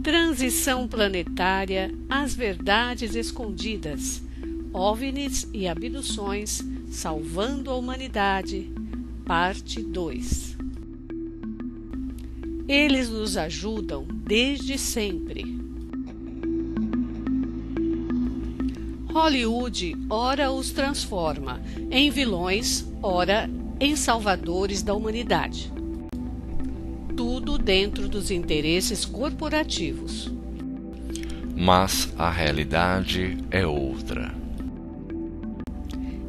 Transição planetária, as verdades escondidas, OVNIs e abduções, salvando a humanidade, parte 2. Eles nos ajudam desde sempre. Hollywood ora os transforma em vilões, ora em salvadores da humanidade. Tudo dentro dos interesses corporativos. Mas a realidade é outra.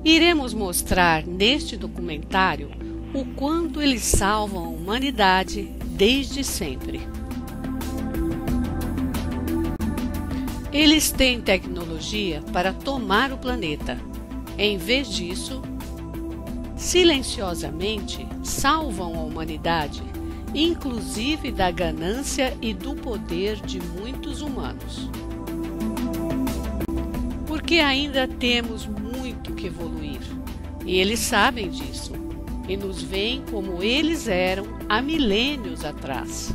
Iremos mostrar neste documentário o quanto eles salvam a humanidade desde sempre. Eles têm tecnologia para tomar o planeta. Em vez disso, silenciosamente salvam a humanidade, inclusive da ganância e do poder de muitos humanos. Porque ainda temos muito que evoluir, e eles sabem disso, e nos veem como eles eram há milênios atrás.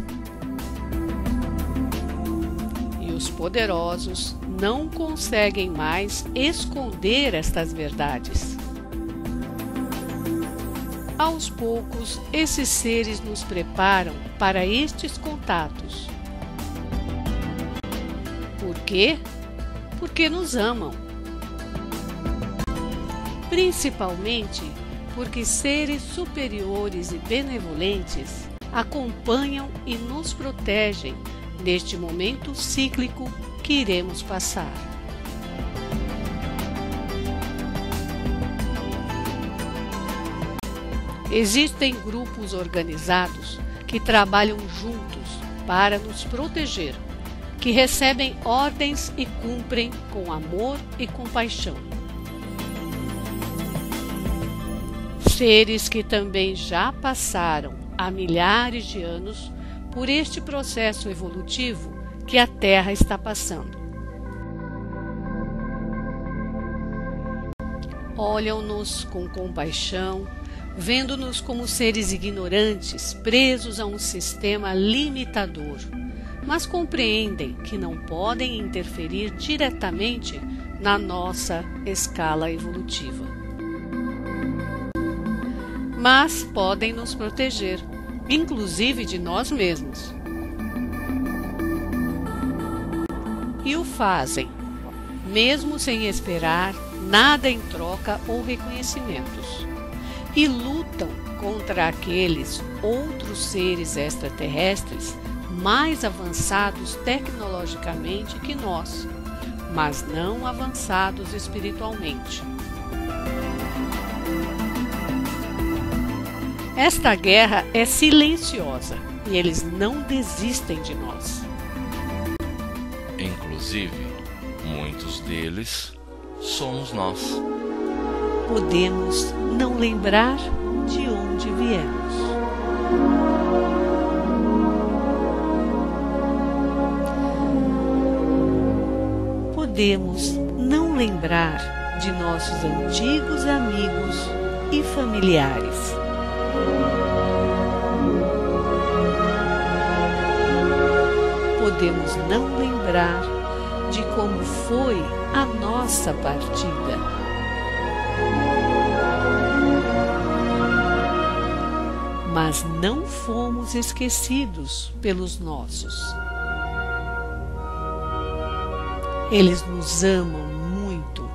E os poderosos não conseguem mais esconder estas verdades. Aos poucos, esses seres nos preparam para estes contatos. Por quê? Porque nos amam. Principalmente porque seres superiores e benevolentes acompanham e nos protegem neste momento cíclico que iremos passar. Existem grupos organizados que trabalham juntos para nos proteger, que recebem ordens e cumprem com amor e compaixão. Seres que também já passaram há milhares de anos por este processo evolutivo que a Terra está passando. Olham-nos com compaixão, vendo-nos como seres ignorantes, presos a um sistema limitador, mas compreendem que não podem interferir diretamente na nossa escala evolutiva. Mas podem nos proteger, inclusive de nós mesmos. E o fazem, mesmo sem esperar nada em troca ou reconhecimentos. E lutam contra aqueles outros seres extraterrestres mais avançados tecnologicamente que nós, mas não avançados espiritualmente. Esta guerra é silenciosa e eles não desistem de nós. Inclusive, muitos deles somos nós. Podemos não lembrar de onde viemos. Podemos não lembrar de nossos antigos amigos e familiares. Podemos não lembrar de como foi a nossa partida. Mas não fomos esquecidos pelos nossos. Eles nos amam muito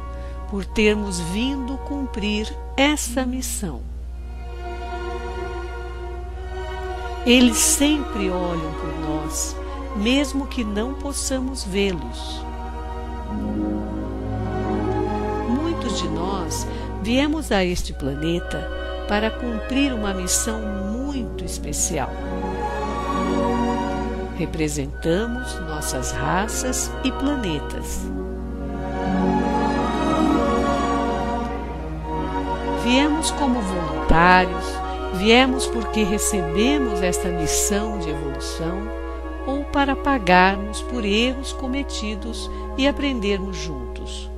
por termos vindo cumprir essa missão. Eles sempre olham por nós, mesmo que não possamos vê-los. Muitos de nós viemos a este planeta para cumprir uma missão muito especial. Representamos nossas raças e planetas. Viemos como voluntários, viemos porque recebemos esta missão de evolução ou para pagarmos por erros cometidos e aprendermos juntos.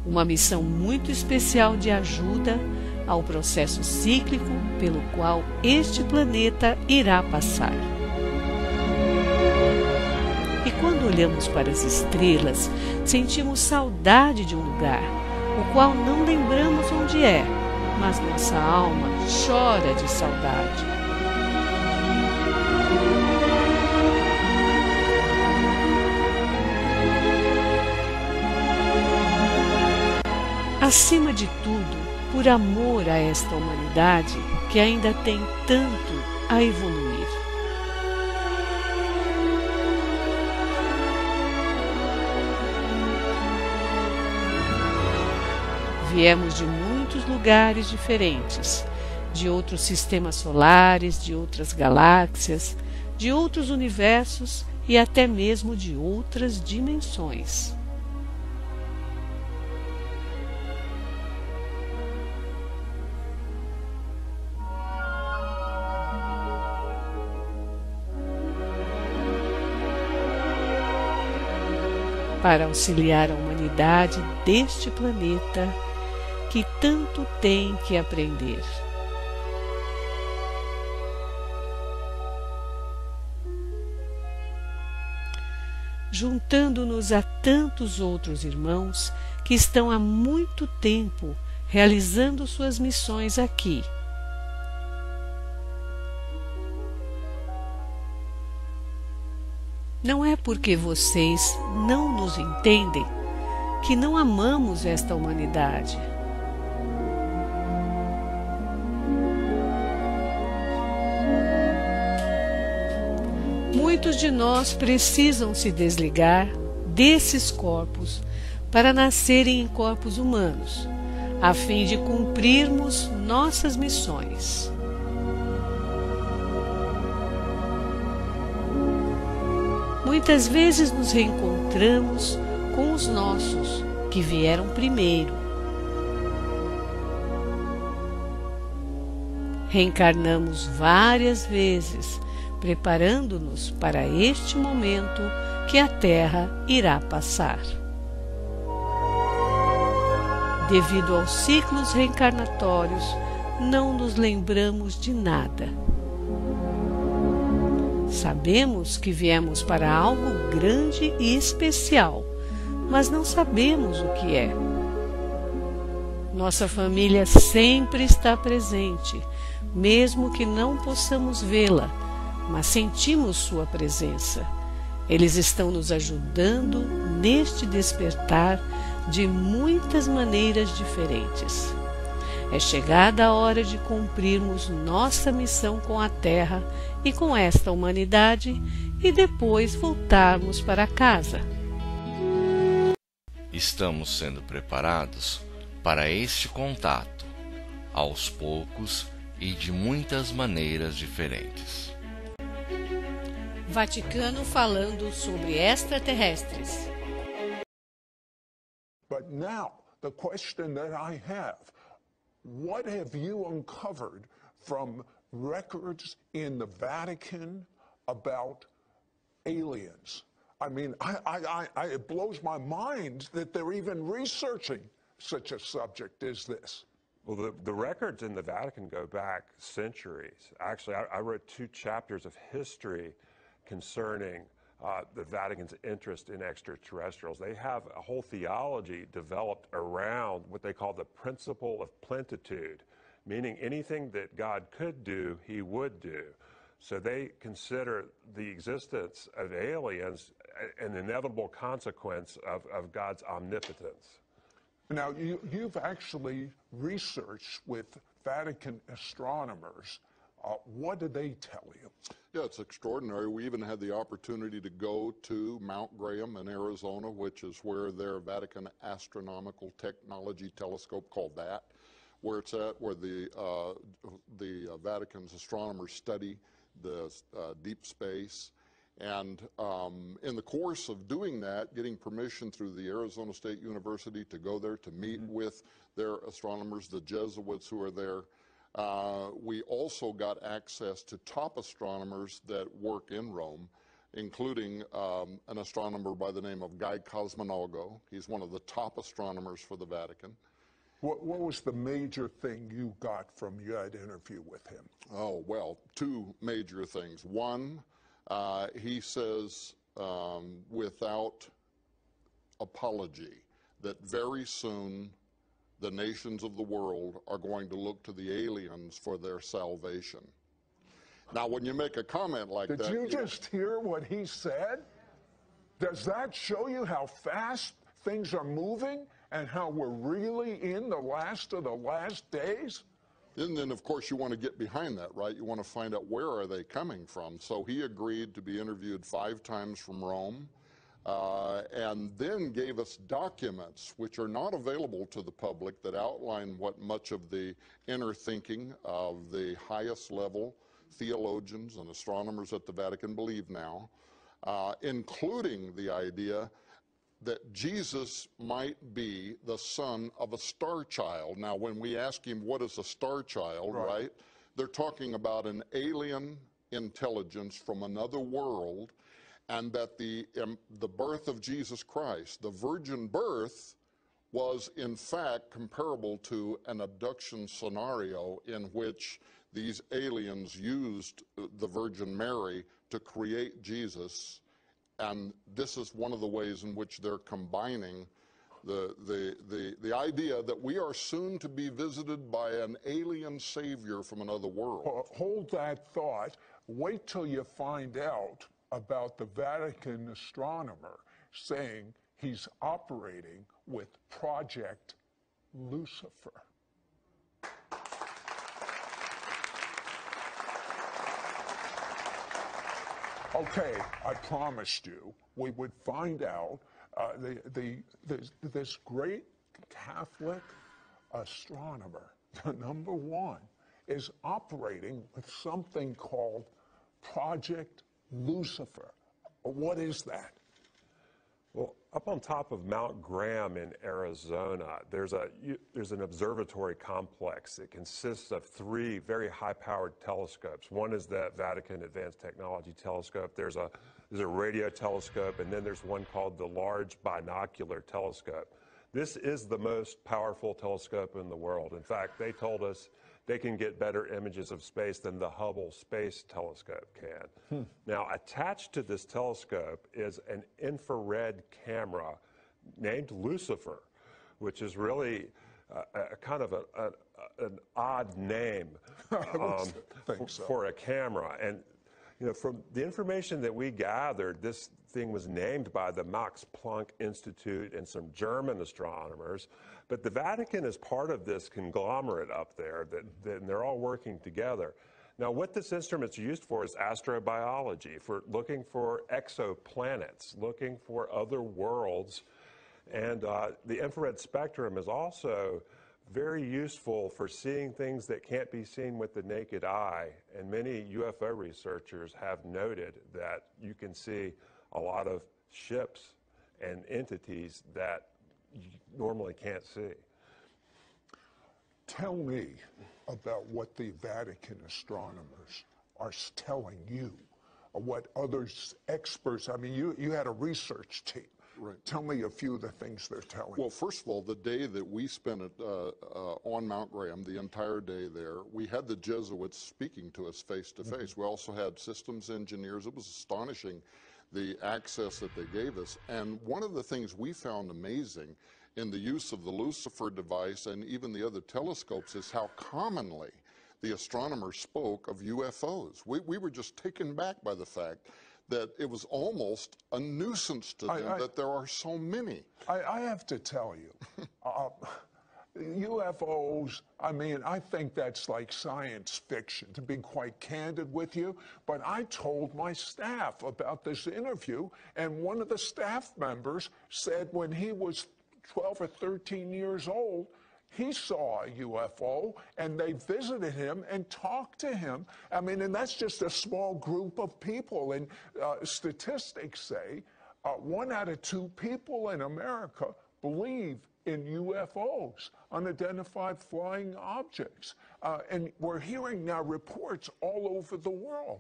Uma missão muito especial de ajuda ao processo cíclico pelo qual este planeta irá passar. quando olhamos para as estrelas, sentimos saudade de um lugar, o qual não lembramos onde é, mas nossa alma chora de saudade. Acima de tudo, por amor a esta humanidade que ainda tem tanto a evoluir. Viemos de muitos lugares diferentes, de outros sistemas solares, de outras galáxias, de outros universos e até mesmo de outras dimensões. Para auxiliar a humanidade deste planeta que tanto tem que aprender. Juntando-nos a tantos outros irmãos que estão há muito tempo realizando suas missões aqui. Não é porque vocês não nos entendem que não amamos esta humanidade. Muitos de nós precisam se desligar desses corpos para nascerem em corpos humanos, a fim de cumprirmos nossas missões. Muitas vezes nos reencontramos com os nossos, que vieram primeiro. Reencarnamos várias vezes, preparando-nos para este momento que a Terra irá passar. Devido aos ciclos reencarnatórios, não nos lembramos de nada. Sabemos que viemos para algo grande e especial, mas não sabemos o que é. Nossa família sempre está presente, mesmo que não possamos vê-la, mas sentimos sua presença. Eles estão nos ajudando neste despertar de muitas maneiras diferentes. É chegada a hora de cumprirmos nossa missão com a Terra e com esta humanidade e depois voltarmos para casa. Estamos sendo preparados para este contato, aos poucos e de muitas maneiras diferentes. Vaticano falando sobre extraterrestres. But now, the question that I have, what have you uncovered from records in the Vatican about aliens? I mean, it blows my mind that they're even researching such a subject as this. Well, the records in the Vatican go back centuries. Actually, I wrote 2 chapters of history concerning the Vatican's interest in extraterrestrials. They have a whole theology developed around what they call the principle of plenitude, meaning anything that God could do, he would do. So they consider the existence of aliens an inevitable consequence of God's omnipotence. Now, you've actually researched with Vatican astronomers. What do they tell you? Yeah, it's extraordinary. We even had the opportunity to go to Mount Graham in Arizona, which is where their Vatican Astronomical Technology Telescope, called that, where it's at, where the Vatican's astronomers study the deep space. And in the course of doing that, getting permission through the Arizona State University to go there to meet with their astronomers, the Jesuits who are there, we also got access to top astronomers that work in Rome, including an astronomer by the name of Guy Cosmonago. He's one of the top astronomers for the Vatican. What was the major thing you got from your interview with him? Oh, well, 2 major things. One, he says without apology that very soon the nations of the world are going to look to the aliens for their salvation. Now, when you make a comment like that... Did you just hear what he said? Does that show you how fast things are moving and how we're really in the last of the last days? And then, of course, you want to get behind that, right? You want to find out where are they coming from. So he agreed to be interviewed 5 times from Rome, and then gave us documents which are not available to the public that outline what much of the inner thinking of the highest level theologians and astronomers at the Vatican believe now, including the idea that Jesus might be the son of a star child. Now, when we ask him what is a star child, right, they're talking about an alien intelligence from another world, and that the birth of Jesus Christ, the virgin birth, was in fact comparable to an abduction scenario in which these aliens used the Virgin Mary to create Jesus. And this is one of the ways in which they're combining the idea that we are soon to be visited by an alien savior from another world. Hold that thought. Wait till you find out about the Vatican astronomer saying he's operating with Project Lucifer. Okay, I promised you we would find out this great Catholic astronomer, the #1, is operating with something called Project Lucifer. What is that? Well, up on top of Mount Graham in Arizona, there's an observatory complex that consists of 3 very high-powered telescopes. One is the Vatican Advanced Technology Telescope. There's a radio telescope, and then there's one called the Large Binocular Telescope. This is the most powerful telescope in the world. In fact, they told us they can get better images of space than the Hubble Space Telescope can. Now, attached to this telescope is an infrared camera named Lucifer, which is really a kind of an odd name for a camera. And you know, from the information that we gathered, this thing was named by the Max Planck Institute and some German astronomers. But the Vatican is part of this conglomerate up there, and they're all working together. Now, what this instrument's used for is astrobiology, for looking for exoplanets, looking for other worlds. And the infrared spectrum is also very useful for seeing things that can't be seen with the naked eye. And many UFO researchers have noted that you can see a lot of ships and entities that you normally can't see. Tell me about what the Vatican astronomers are telling you, or what others, experts, I mean, you had a research team. Right. Tell me a few of the things they're telling you. Well, first of all, the day that we spent on Mount Graham, the entire day there, we had the Jesuits speaking to us face to face. We also had systems engineers. It was astonishing, the access that they gave us. And one of the things we found amazing in the use of the Lucifer device and even the other telescopes is how commonly the astronomers spoke of UFOs. We were just taken back by the fact that it was almost a nuisance to them that there are so many. I have to tell you, UFOs, I mean, I think that's like science fiction, to be quite candid with you. But I told my staff about this interview, and one of the staff members said when he was 12 or 13 years old, he saw a UFO, and they visited him and talked to him. I mean, and that's just a small group of people. And statistics say 1 out of 2 people in America believe in UFOs, unidentified flying objects. And we're hearing now reports all over the world.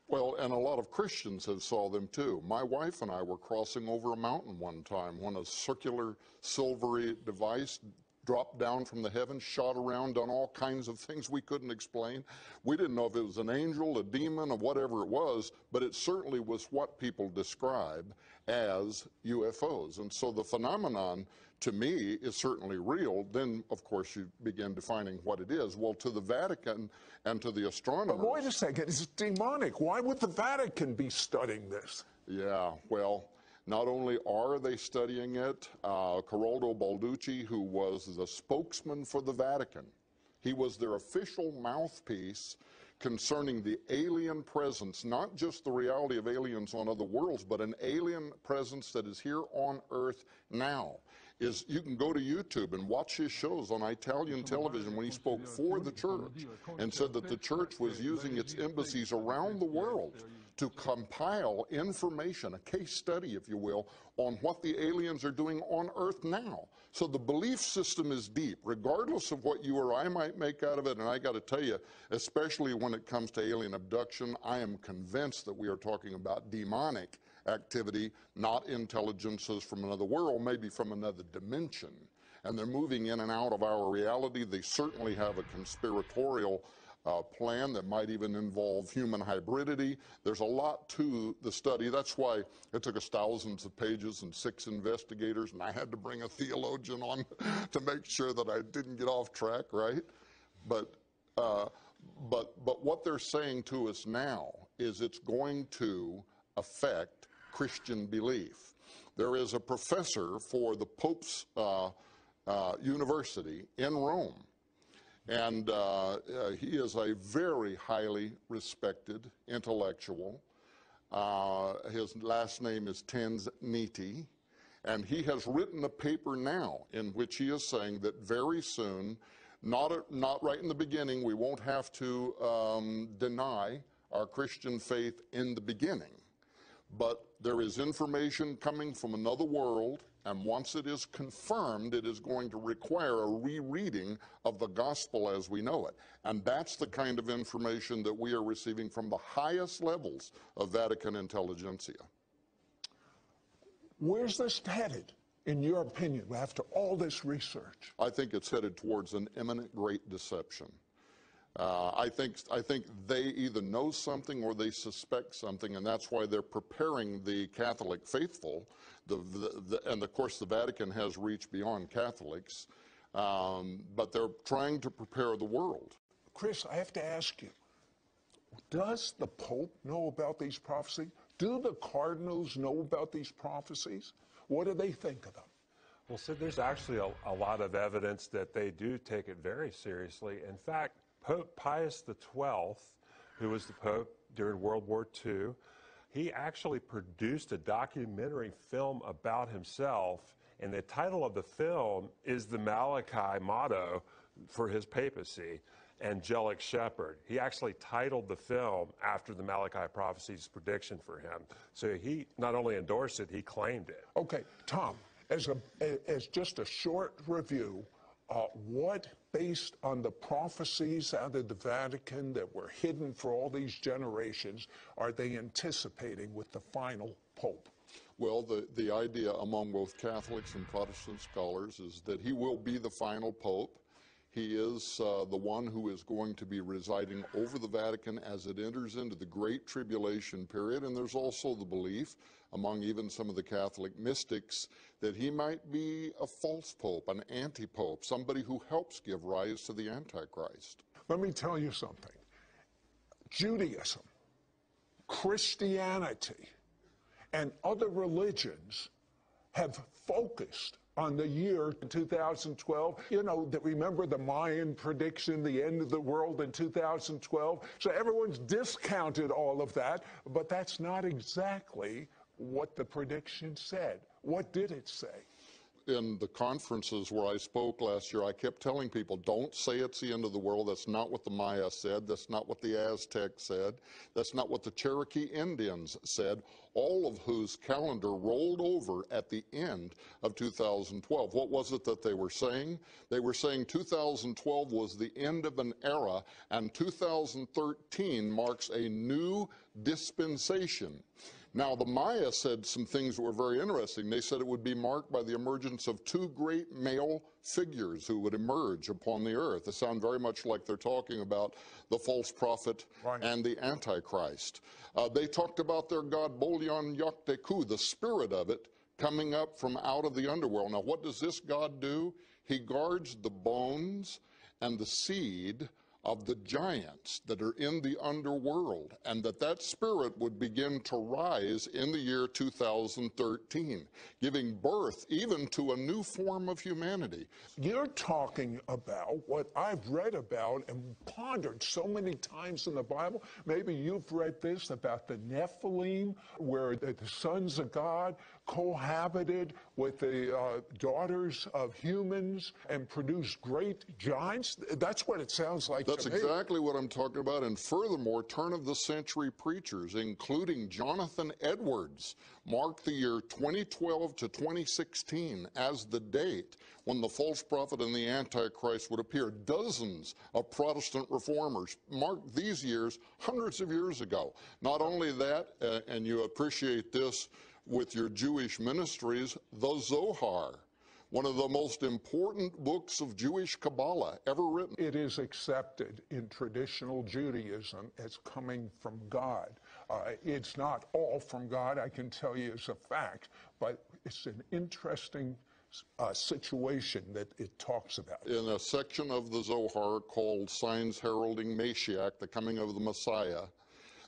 Well, and a lot of Christians have saw them too. My wife and I were crossing over a mountain one time when a circular silvery device dropped down from the heavens, shot around, done all kinds of things we couldn't explain. We didn't know if it was an angel, a demon, or whatever it was, but it certainly was what people describe as UFOs. And so the phenomenon, to me, is certainly real. Then, of course, you begin defining what it is. Well, to the Vatican and to the astronomers... But wait a second, it's demonic. Why would the Vatican be studying this? Yeah, well, not only are they studying it, Geraldo Balducci, who was the spokesman for the Vatican, he was their official mouthpiece concerning the alien presence, not just the reality of aliens on other worlds, but an alien presence that is here on Earth now. You can go to YouTube and watch his shows on Italian television when he spoke for the church and said that the church was using its embassies around the world to compile information, a case study, if you will, on what the aliens are doing on Earth now. So the belief system is deep, regardless of what you or I might make out of it. And I got to tell you, especially when it comes to alien abduction, I am convinced that we are talking about demonic activity, not intelligences from another world, maybe from another dimension. And they're moving in and out of our reality. They certainly have a conspiratorial plan that might even involve human hybridity. There's a lot to the study. That's why it took us thousands of pages and 6 investigators, and I had to bring a theologian on to make sure that I didn't get off track, right? But what they're saying to us now is it's going to affect Christian belief. There is a professor for the Pope's University in Rome, and he is a very highly respected intellectual. His last name is Tanzaniti, and he has written a paper now in which he is saying that very soon, not right in the beginning, we won't have to deny our Christian faith in the beginning. But there is information coming from another world, and once it is confirmed, it is going to require a rereading of the gospel as we know it. And that's the kind of information that we are receiving from the highest levels of Vatican intelligentsia. Where's this headed, in your opinion, after all this research? I think it's headed towards an imminent great deception. I think they either know something or they suspect something, and that's why they're preparing the Catholic faithful. And of course, the Vatican has reached beyond Catholics, but they're trying to prepare the world. Chris, I have to ask you, does the Pope know about these prophecies? Do the cardinals know about these prophecies? What do they think of them? Well, Sid, there's actually a lot of evidence that they do take it very seriously. In fact, Pope Pius XII, who was the Pope during World War II, he actually produced a documentary film about himself, and the title of the film is the Malachi motto for his papacy, Angelic Shepherd. He actually titled the film after the Malachi prophecy's prediction for him. So he not only endorsed it, he claimed it. Okay, Tom, as just a short review, what, based on the prophecies out of the Vatican that were hidden for all these generations, are they anticipating with the final Pope? Well, the idea among both Catholics and Protestant scholars is that he will be the final Pope. He is the one who is going to be residing over the Vatican as it enters into the Great Tribulation period. And there's also the belief among even some of the Catholic mystics that he might be a false pope, an anti-pope, somebody who helps give rise to the Antichrist. Let me tell you something. Judaism, Christianity, and other religions have focused on the year 2012. You know, remember the Mayan prediction, the end of the world in 2012? So everyone's discounted all of that, but that's not exactly what the prediction said. What did it say? In the conferences where I spoke last year, I kept telling people, don't say it's the end of the world. That's not what the Maya said. That's not what the Aztecs said. That's not what the Cherokee Indians said, all of whose calendar rolled over at the end of 2012. What was it that they were saying? They were saying 2012 was the end of an era, and 2013 marks a new dispensation. Now, the Maya said some things that were very interesting. They said it would be marked by the emergence of two great male figures who would emerge upon the earth. They sound very much like they're talking about the false prophet and the Antichrist. They talked about their god Bolyon Yakteku, the spirit of it, coming up from out of the underworld. Now, what does this god do? He guards the bones and the seed of the giants that are in the underworld, and that spirit would begin to rise in the year 2013, giving birth even to a new form of humanity. You're talking about what I've read about and pondered so many times in the Bible. Maybe you've read this about the Nephilim, where the sons of God cohabited with the daughters of humans and produced great giants. That's what it sounds like. That's exactly what I'm talking about. And furthermore, turn-of-the-century preachers, including Jonathan Edwards, marked the year 2012 to 2016 as the date when the false prophet and the Antichrist would appear. Dozens of Protestant reformers marked these years hundreds of years ago. Not only that, and you appreciate this with your Jewish ministries, the Zohar, one of the most important books of Jewish Kabbalah ever written. It is accepted in traditional Judaism as coming from God. It's not all from God, I can tell you as a fact, but it's an interesting situation that it talks about. In a section of the Zohar called Signs Heralding Mashiach, the Coming of the Messiah,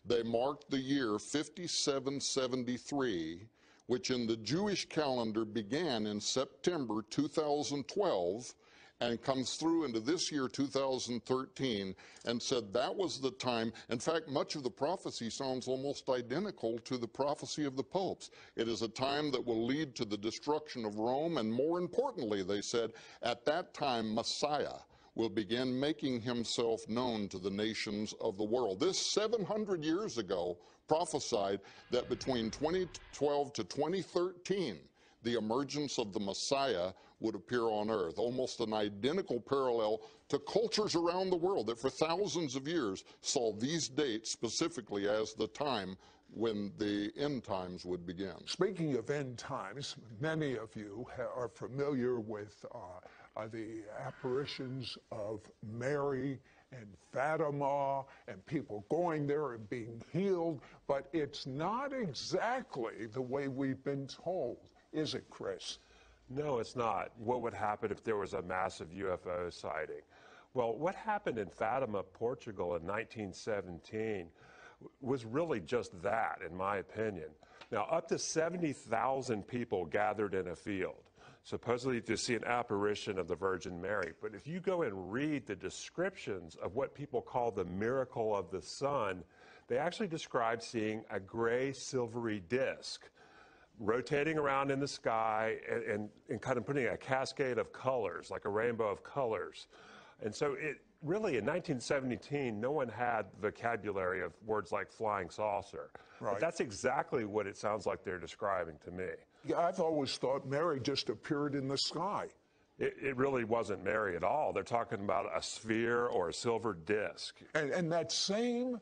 they marked the year 5773, which in the Jewish calendar began in September 2012 and comes through into this year 2013, and said that was the time. In fact, much of the prophecy sounds almost identical to the prophecy of the popes. It is a time that will lead to the destruction of Rome, and more importantly, they said, at that time Messiah will begin making himself known to the nations of the world. This 700 years ago prophesied that between 2012 to 2013, the emergence of the Messiah would appear on earth, almost an identical parallel to cultures around the world that for thousands of years saw these dates specifically as the time when the end times would begin. Speaking of end times, many of you are familiar with the apparitions of Mary and Fatima and people going there and being healed, but it's not exactly the way we've been told, is it, Chris? No, it's not. What would happen if there was a massive UFO sighting? Well, what happened in Fatima, Portugal in 1917 was really just that, in my opinion. Now, up to 70,000 people gathered in a field, supposedly to see an apparition of the Virgin Mary. But if you go and read the descriptions of what people call the miracle of the sun, they actually describe seeing a gray silvery disc rotating around in the sky and kind of putting a cascade of colors, like a rainbow of colors. And so it really, in 1917, no one had vocabulary of words like flying saucer. Right. But that's exactly what it sounds like they're describing to me. Yeah, I've always thought Mary just appeared in the sky. It really wasn't Mary at all. They're talking about a sphere or a silver disc. And that same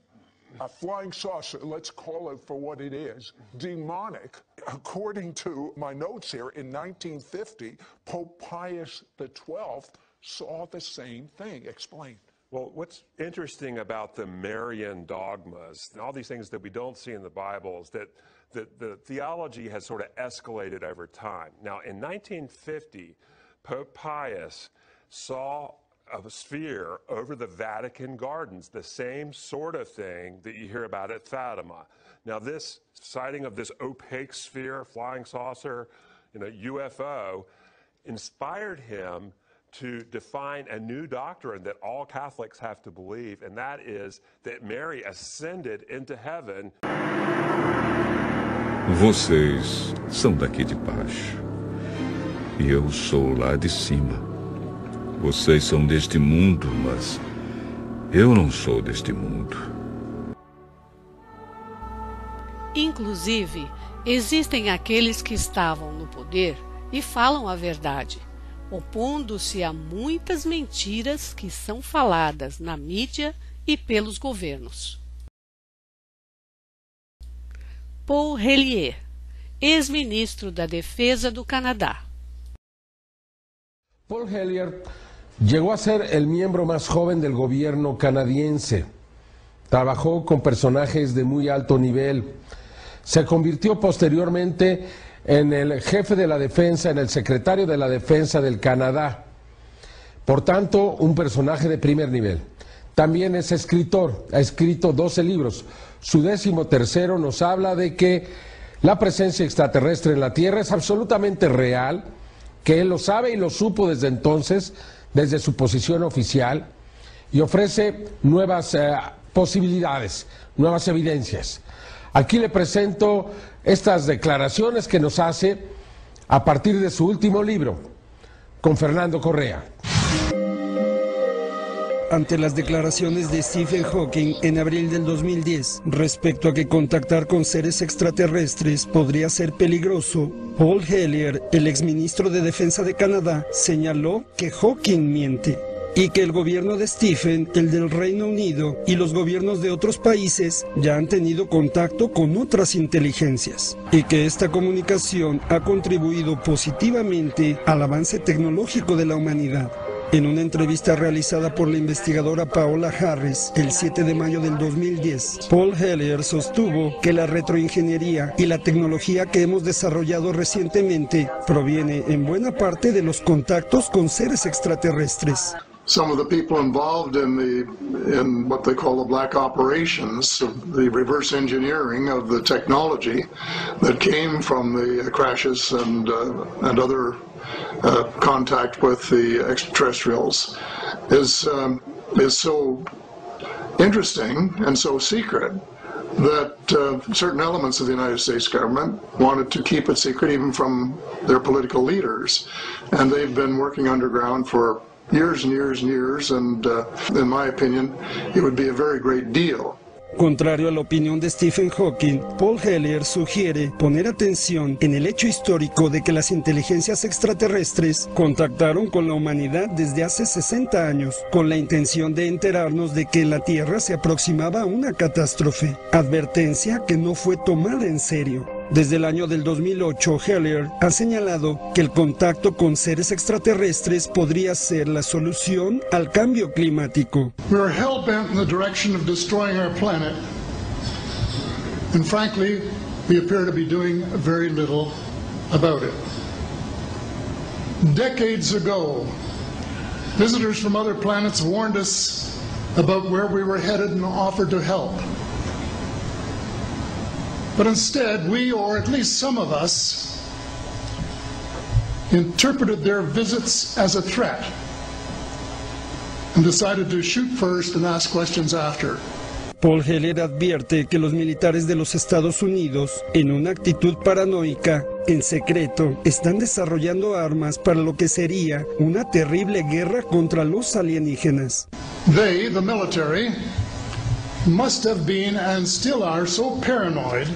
flying saucer, let's call it for what it is, demonic. According to my notes here, in 1950, Pope Pius XII saw the same thing. Explain. Well, what's interesting about the Marian dogmas and all these things that we don't see in the Bible is that the theology has sort of escalated over time. Now, in 1950, Pope Pius saw a sphere over the Vatican gardens, the same sort of thing that you hear about at Fatima. Now, this sighting of this opaque sphere, flying saucer, UFO, inspired him to define a new doctrine that all Catholics have to believe, and that is that Mary ascended into heaven. Vocês são daqui de baixo, e eu sou lá de cima. Vocês são deste mundo, mas eu não sou deste mundo. Inclusive, existem aqueles que estavam no poder e falam a verdade, opondo-se a muitas mentiras que são faladas na mídia e pelos governos. Paul Hellyer, ex-ministro da Defesa do Canadá. Paul Hellyer llegó a ser el miembro más joven del gobierno canadiense. Trabajó con personajes de muy alto nivel. Se convirtió posteriormente en el jefe de la defensa, en el secretario de la defensa del Canadá. Por tanto, un personaje de primer nivel. También es escritor, ha escrito 12 libros. Su 13º nos habla de que la presencia extraterrestre en la Tierra es absolutamente real, que él lo sabe y lo supo desde entonces, desde su posición oficial, y ofrece nuevas posibilidades, nuevas evidencias. Aquí le presento estas declaraciones que nos hace a partir de su último libro, con Fernando Correa. Ante las declaraciones de Stephen Hawking en abril del 2010 respecto a que contactar con seres extraterrestres podría ser peligroso, Paul Hellyer, el exministro de Defensa de Canadá, señaló que Hawking miente y que el gobierno de Stephen, el del Reino Unido y los gobiernos de otros países ya han tenido contacto con otras inteligencias y que esta comunicación ha contribuido positivamente al avance tecnológico de la humanidad. En una entrevista realizada por la investigadora Paola Harris el 7 de mayo del 2010, Paul Hellyer sostuvo que la retroingeniería y la tecnología que hemos desarrollado recientemente proviene en buena parte de los contactos con seres extraterrestres. Some of the people involved in what they call the black operations, the reverse engineering of the technology that came from the crashes and other contact with the extraterrestrials is so interesting and so secret that certain elements of the United States government wanted to keep it secret even from their political leaders, and they've been working underground for years and years and years, and in my opinion, it would be a very great deal. Contrario a la opinión de Stephen Hawking, Paul Hellyer sugiere poner atención en el hecho histórico de que las inteligencias extraterrestres contactaron con la humanidad desde hace 60 años, con la intención de enterarnos de que la Tierra se aproximaba a una catástrofe, advertencia que no fue tomada en serio. Desde el año del 2008, Hellyer ha señalado que el contacto con seres extraterrestres podría ser la solución al cambio climático. We are hell-bent in the direction of destroying our planet, and frankly, we appear to be doing very little about it. Decades ago, visitors from other planets warned us about where we were headed and offered to help. But instead, we, or at least some of us, interpreted their visits as a threat and decided to shoot first and ask questions after. Paul Hellyer advierte que los militares de los Estados Unidos, en una actitud paranoica, en secreto, están desarrollando armas para lo que sería una terrible guerra contra los alienígenas. They, the military, must have been and still are so paranoid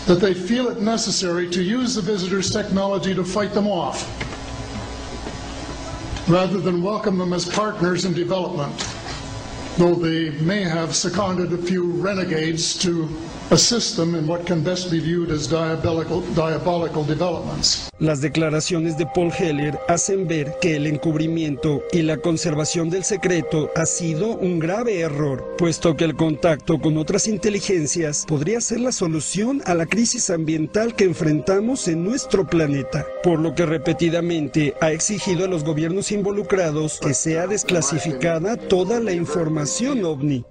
that they feel it necessary to use the visitors' technology to fight them off, rather than welcome them as partners in development, though they may have seconded a few renegades to assist them in what can best be viewed as diabolical developments. Las declaraciones de Paul Hellyer hacen ver que el encubrimiento y la conservación del secreto ha sido un grave error, puesto que el contacto con otras inteligencias podría ser la solución a la crisis ambiental que enfrentamos en nuestro planeta, por lo que repetidamente ha exigido a los gobiernos involucrados que sea desclasificada toda la información OVNI.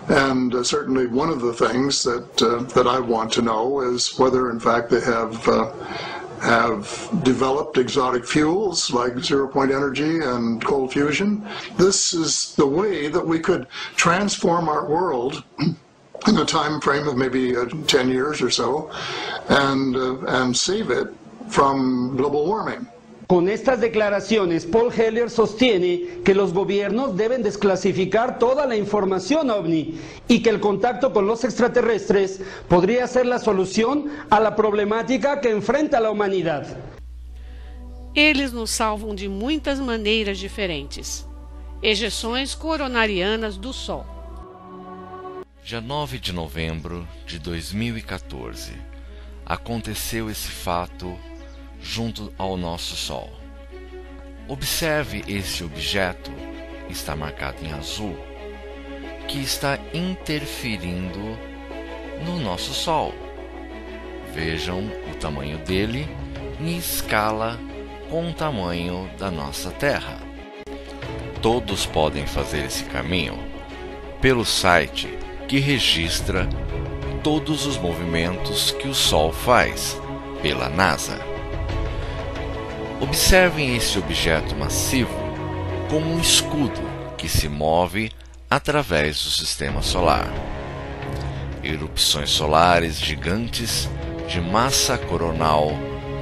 And certainly one of the things that I want to know is whether in fact they have developed exotic fuels like zero-point energy and cold fusion. This is the way that we could transform our world in a time frame of maybe 10 years or so and save it from global warming. Con estas declaraciones, Paul Hellyer sostiene que los gobiernos deben desclasificar toda la información OVNI y que el contacto con los extraterrestres podría ser la solución a la problemática que enfrenta la humanidad. Eles nos salvam de muitas maneiras diferentes. Ejeções coronarianas do Sol. Dia 9 de novembro de 2014, aconteceu esse fato junto ao nosso Sol. Observe esse objeto, está marcado em azul, que está interferindo no nosso Sol. Vejam o tamanho dele em escala com o tamanho da nossa Terra. Todos podem fazer esse caminho pelo site que registra todos os movimentos que o Sol faz pela NASA. Observem esse objeto massivo como um escudo que se move através do sistema solar. Erupções solares gigantes de massa coronal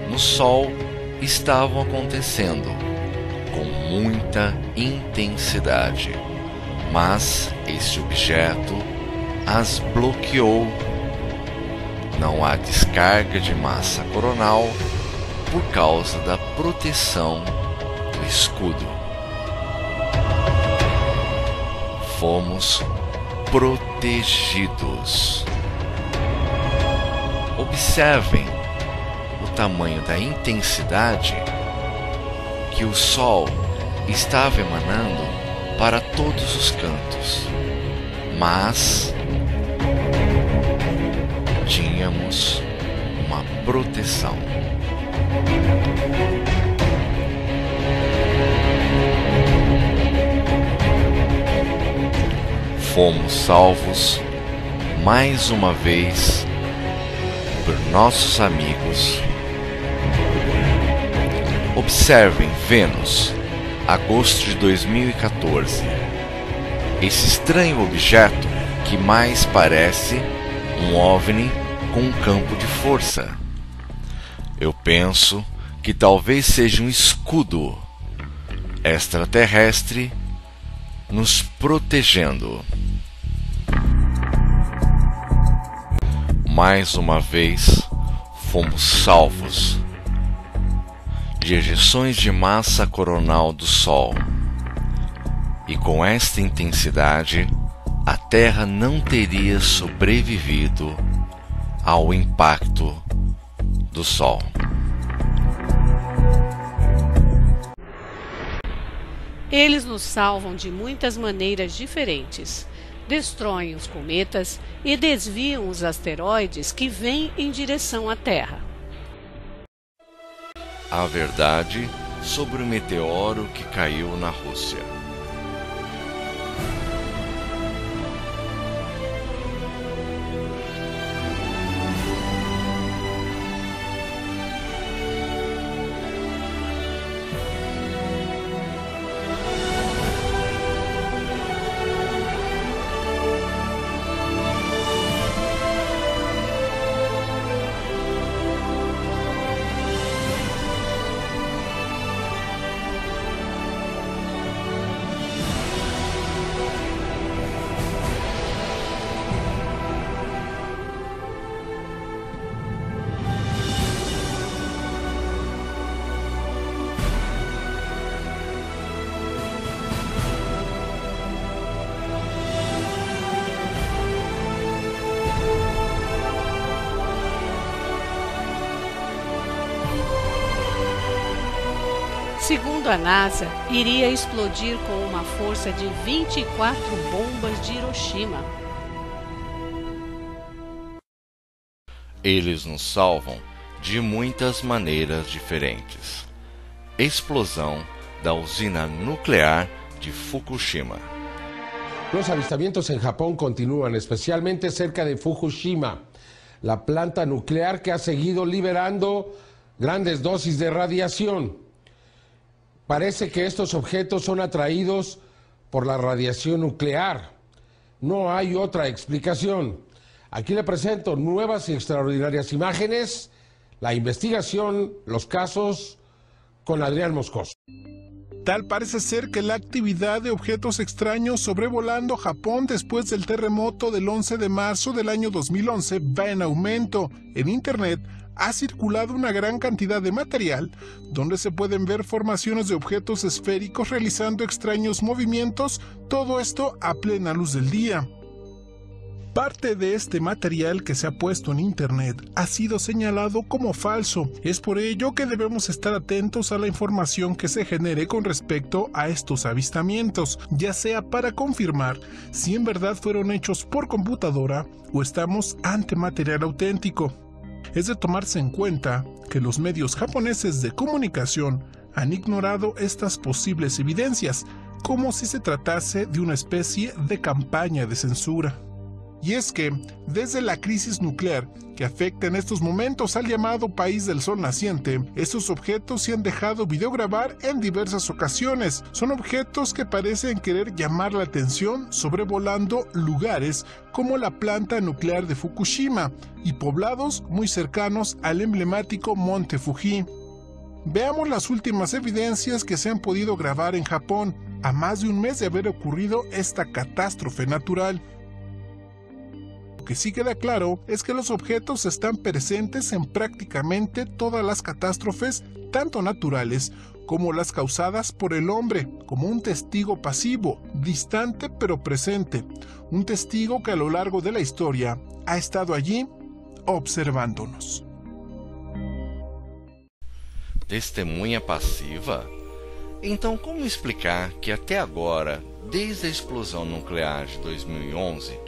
no Sol estavam acontecendo com muita intensidade, mas esse objeto as bloqueou. Não há descarga de massa coronal por causa da proteção do escudo. Fomos protegidos. Observem o tamanho da intensidade que o Sol estava emanando para todos os cantos, mas tínhamos uma proteção. Fomos salvos mais uma vez por nossos amigos. Observem Vênus, agosto de 2014. Esse estranho objeto que mais parece um OVNI com um campo de força. Eu penso que talvez seja um escudo extraterrestre nos protegendo. Mais uma vez, fomos salvos de ejeções de massa coronal do Sol. E com esta intensidade, a Terra não teria sobrevivido ao impacto do Sol. Eles nos salvam de muitas maneiras diferentes. Destroem os cometas e desviam os asteroides que vêm em direção à Terra. A verdade sobre o meteoro que caiu na Rússia. Segundo a NASA, iria explodir com uma força de 24 bombas de Hiroshima. Eles nos salvam de muitas maneiras diferentes. Explosão da usina nuclear de Fukushima. Los avistamientos en Japón continúan, especialmente cerca de Fukushima, la planta nuclear que ha seguido liberando grandes dosis de radiación. Parece que estos objetos son atraídos por la radiación nuclear. No hay otra explicación. Aquí le presento nuevas y extraordinarias imágenes, la investigación, los casos, con Adrián Moscoso. Tal parece ser que la actividad de objetos extraños sobrevolando Japón después del terremoto del 11 de marzo del año 2011 va en aumento. En Internet ha circulado una gran cantidad de material donde se pueden ver formaciones de objetos esféricos realizando extraños movimientos, todo esto a plena luz del día. Parte de este material que se ha puesto en Internet ha sido señalado como falso. Es por ello que debemos estar atentos a la información que se genere con respecto a estos avistamientos, ya sea para confirmar si en verdad fueron hechos por computadora o estamos ante material auténtico. Es de tomarse en cuenta que los medios japoneses de comunicación han ignorado estas posibles evidencias, como si se tratase de una especie de campaña de censura. Y es que, desde la crisis nuclear que afecta en estos momentos al llamado país del sol naciente, estos objetos se han dejado videograbar en diversas ocasiones. Son objetos que parecen querer llamar la atención sobrevolando lugares como la planta nuclear de Fukushima y poblados muy cercanos al emblemático Monte Fuji. Veamos las últimas evidencias que se han podido grabar en Japón, a más de un mes de haber ocurrido esta catástrofe natural. Lo que sí queda claro es que los objetos están presentes en prácticamente todas las catástrofes, tanto naturales como las causadas por el hombre, como un testigo pasivo, distante pero presente, un testigo que a lo largo de la historia ha estado allí observándonos. Testemunha passiva? Então, como explicar que até agora, desde a explosão nuclear de 2011,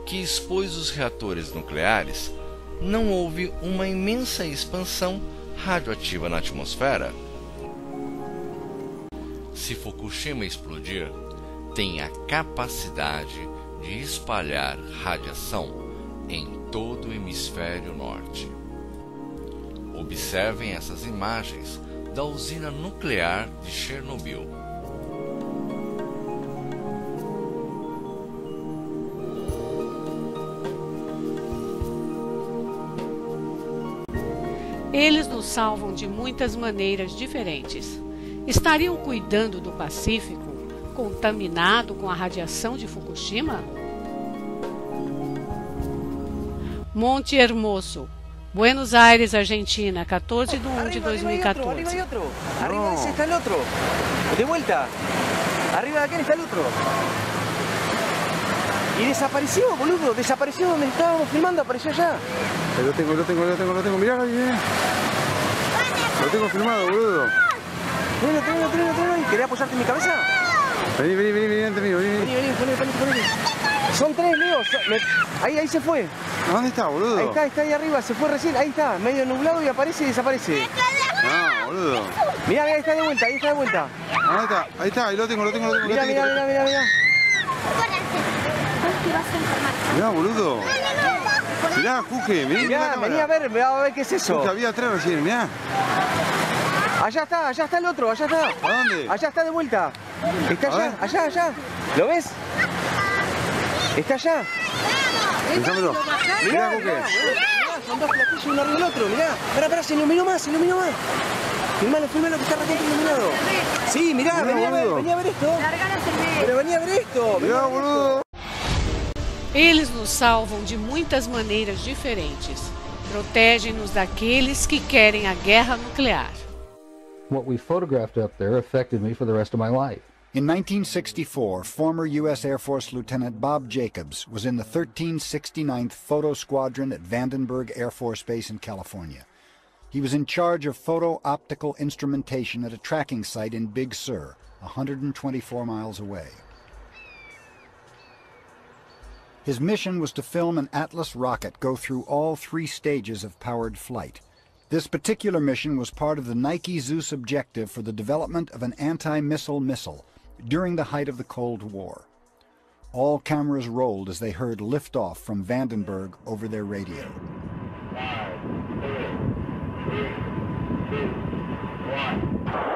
que expôs os reatores nucleares, não houve uma imensa expansão radioativa na atmosfera? Se Fukushima explodir, tem a capacidade de espalhar radiação em todo o hemisfério norte. Observem essas imagens da usina nuclear de Chernobyl. Eles nos salvam de muitas maneiras diferentes. Estariam cuidando do Pacífico, contaminado com a radiação de Fukushima? Monte Hermoso, Buenos Aires, Argentina, 14 de 1 de 2014. Arriba hay otro. Arriba de ese está el otro. De vuelta. Arriba de aquel está el otro. Y desapareció, boludo. Desapareció donde estábamos filmando. Apareció allá. Lo tengo. Mirá, bien. Lo tengo filmado, boludo. Tenelo. ¿Querés apoyarte en mi cabeza? Vení, ante mí, vení. Poné. Son tres, Leo. Ahí se fue. ¿Dónde está, boludo? Ahí está ahí arriba, se fue recién, ahí está, medio nublado y aparece y desaparece. No, boludo. Mirá, ahí está de vuelta. ¿Dónde está? Ahí está, ahí lo tengo. Mirá. Mirá, boludo. Mirá, Juque, vení a ver qué es eso. Juque, había tres recién, mirá. Allá está el otro, allá está. ¿A dónde? Allá está de vuelta. Está allá. ¿Lo ves? Está allá. Pensámelo. Mirá, Juque. Son dos platillos uno arriba del otro, mirá. Pará, se iluminó más. Filmalo que está recontra iluminado. Sí, mirá, venía a ver esto. Pero venía a ver esto. Mirá, boludo. Eles nos salvam de muitas maneiras diferentes. Protegem-nos daqueles que querem a guerra nuclear. What we photographed up there affected me for the rest of my life. In 1964, former U.S. Air Force Lieutenant Bob Jacobs was in the 1369th Photo Squadron at Vandenberg Air Force Base in California. He was in charge of photo-optical instrumentation at a tracking site in Big Sur, 124 miles away. His mission was to film an Atlas rocket go through all three stages of powered flight. This particular mission was part of the Nike Zeus objective for the development of an anti-missile missile during the height of the Cold War. All cameras rolled as they heard liftoff from Vandenberg over their radio. 5, 4, 3, 2, 1.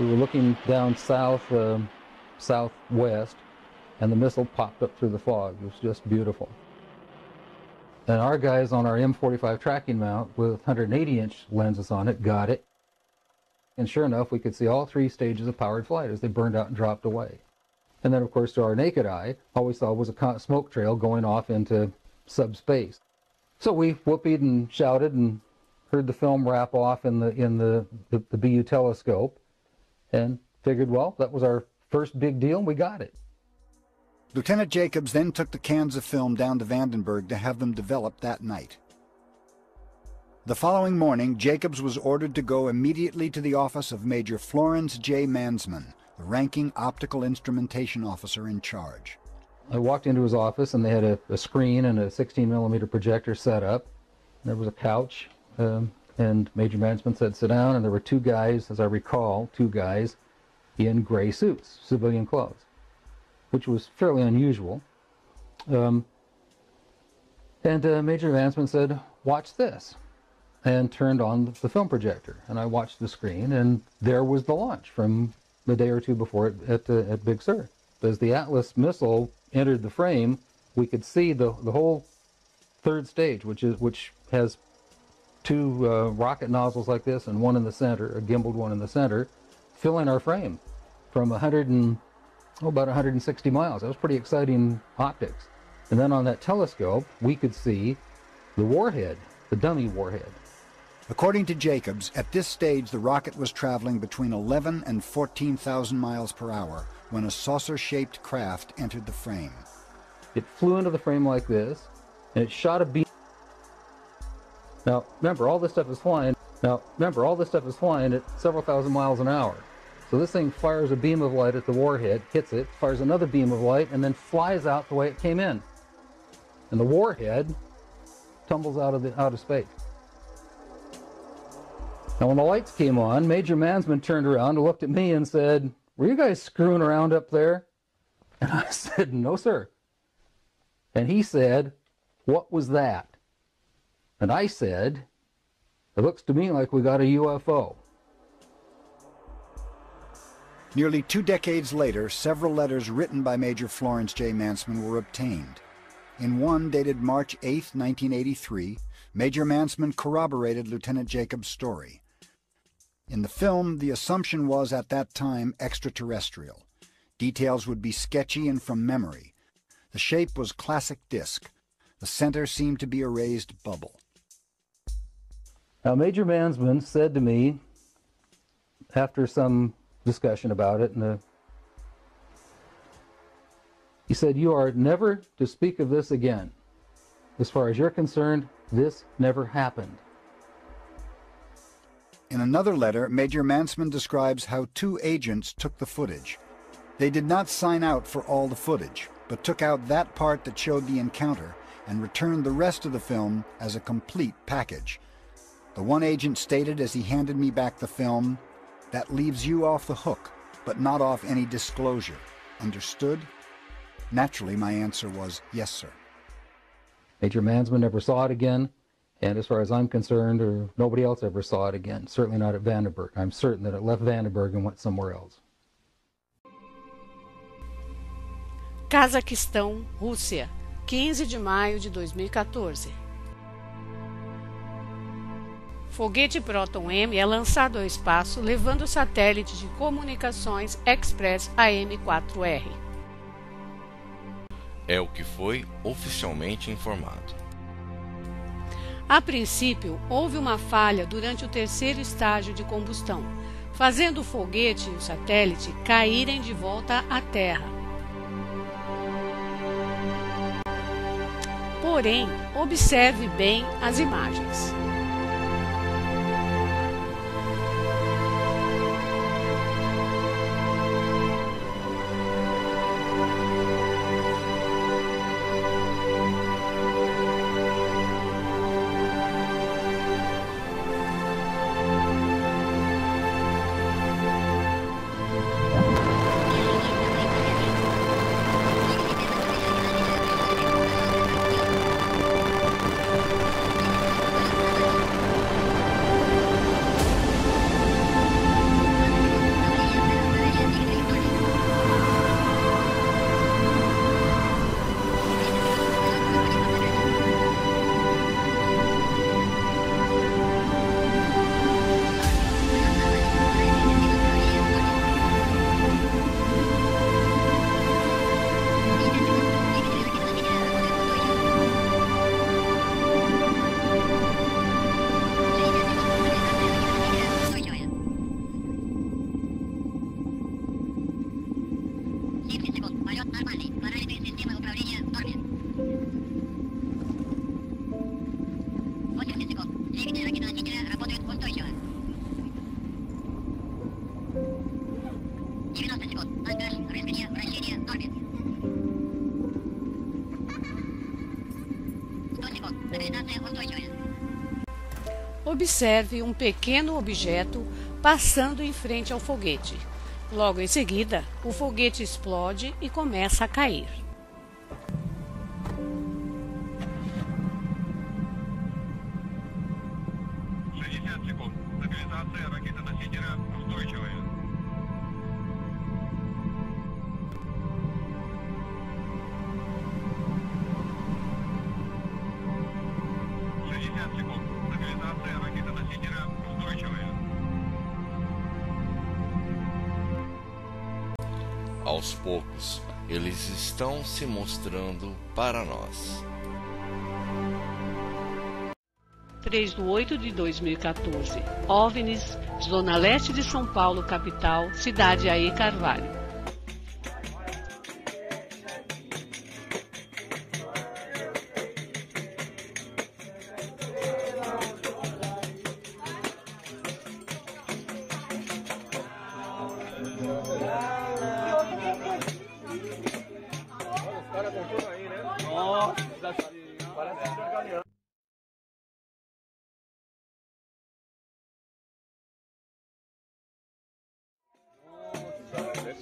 We were looking down southwest, and the missile popped up through the fog. It was just beautiful. And our guys on our M45 tracking mount with 180-inch lenses on it got it. And sure enough, we could see all three stages of powered flight as they burned out and dropped away. And then, of course, to our naked eye, all we saw was a smoke trail going off into subspace. So we whooped and shouted and heard the film wrap off in the BU telescope, and figured, well, that was our first big deal, and we got it. Lieutenant Jacobs then took the cans of film down to Vandenberg to have them developed that night. The following morning, Jacobs was ordered to go immediately to the office of Major Florence J. Mansman, the ranking optical instrumentation officer in charge. I walked into his office, and they had a screen and a 16mm projector set up. There was a couch, and Major Mansman said, sit down, and there were two guys, as I recall, two guys in gray suits, civilian clothes, which was fairly unusual. And Major Mansman said, watch this, and turned on the film projector. And I watched the screen, and there was the launch from the day or two before it at Big Sur. As the Atlas missile entered the frame, we could see the whole third stage, which has two rocket nozzles like this and one in the center, a gimbaled one in the center, filling our frame from about 160 miles. That was pretty exciting optics. And then on that telescope, we could see the warhead, the dummy warhead. According to Jacobs, at this stage the rocket was traveling between 11 and 14,000 miles per hour when a saucer-shaped craft entered the frame. It flew into the frame like this, and it shot a beam. Now, remember, all this stuff is flying at several thousand miles an hour. So this thing fires a beam of light at the warhead, hits it, fires another beam of light, and then flies out the way it came in. And the warhead tumbles out of space. Now, when the lights came on, Major Mansman turned around and looked at me and said, were you guys screwing around up there? And I said, no, sir. And he said, what was that? And I said, it looks to me like we got a UFO. Nearly 2 decades later, several letters written by Major Florence J. Mansman were obtained. In one dated March 8, 1983, Major Mansman corroborated Lieutenant Jacobs' story. In the film, the assumption was at that time extraterrestrial. Details would be sketchy and from memory. The shape was classic disc. The center seemed to be a raised bubble. Now, Major Mansman said to me, after some discussion about it, he said, you are never to speak of this again. As far as you're concerned, this never happened. In another letter, Major Mansman describes how 2 agents took the footage. They did not sign out for all the footage, but took out that part that showed the encounter and returned the rest of the film as a complete package. The one agent stated as he handed me back the film, that leaves you off the hook, but not off any disclosure. Understood? Naturally, my answer was, yes, sir. Major Mansman never saw it again, and as far as I'm concerned, or nobody else ever saw it again, certainly not at Vandenberg. I'm certain that it left Vandenberg and went somewhere else. Cazaquistão, Rússia, 15 de maio de 2014. Foguete Proton-M é lançado ao espaço levando o satélite de comunicações Express AM-4R. É o que foi oficialmente informado. A princípio, houve uma falha durante o terceiro estágio de combustão, fazendo o foguete e o satélite caírem de volta à Terra. Porém, observe bem as imagens. Observe um pequeno objeto passando em frente ao foguete. Logo em seguida, o foguete explode e começa a cair. Aos poucos, eles estão se mostrando para nós. 3/8/2014. OVNIs, Zona Leste de São Paulo, capital, Cidade Aê Carvalho.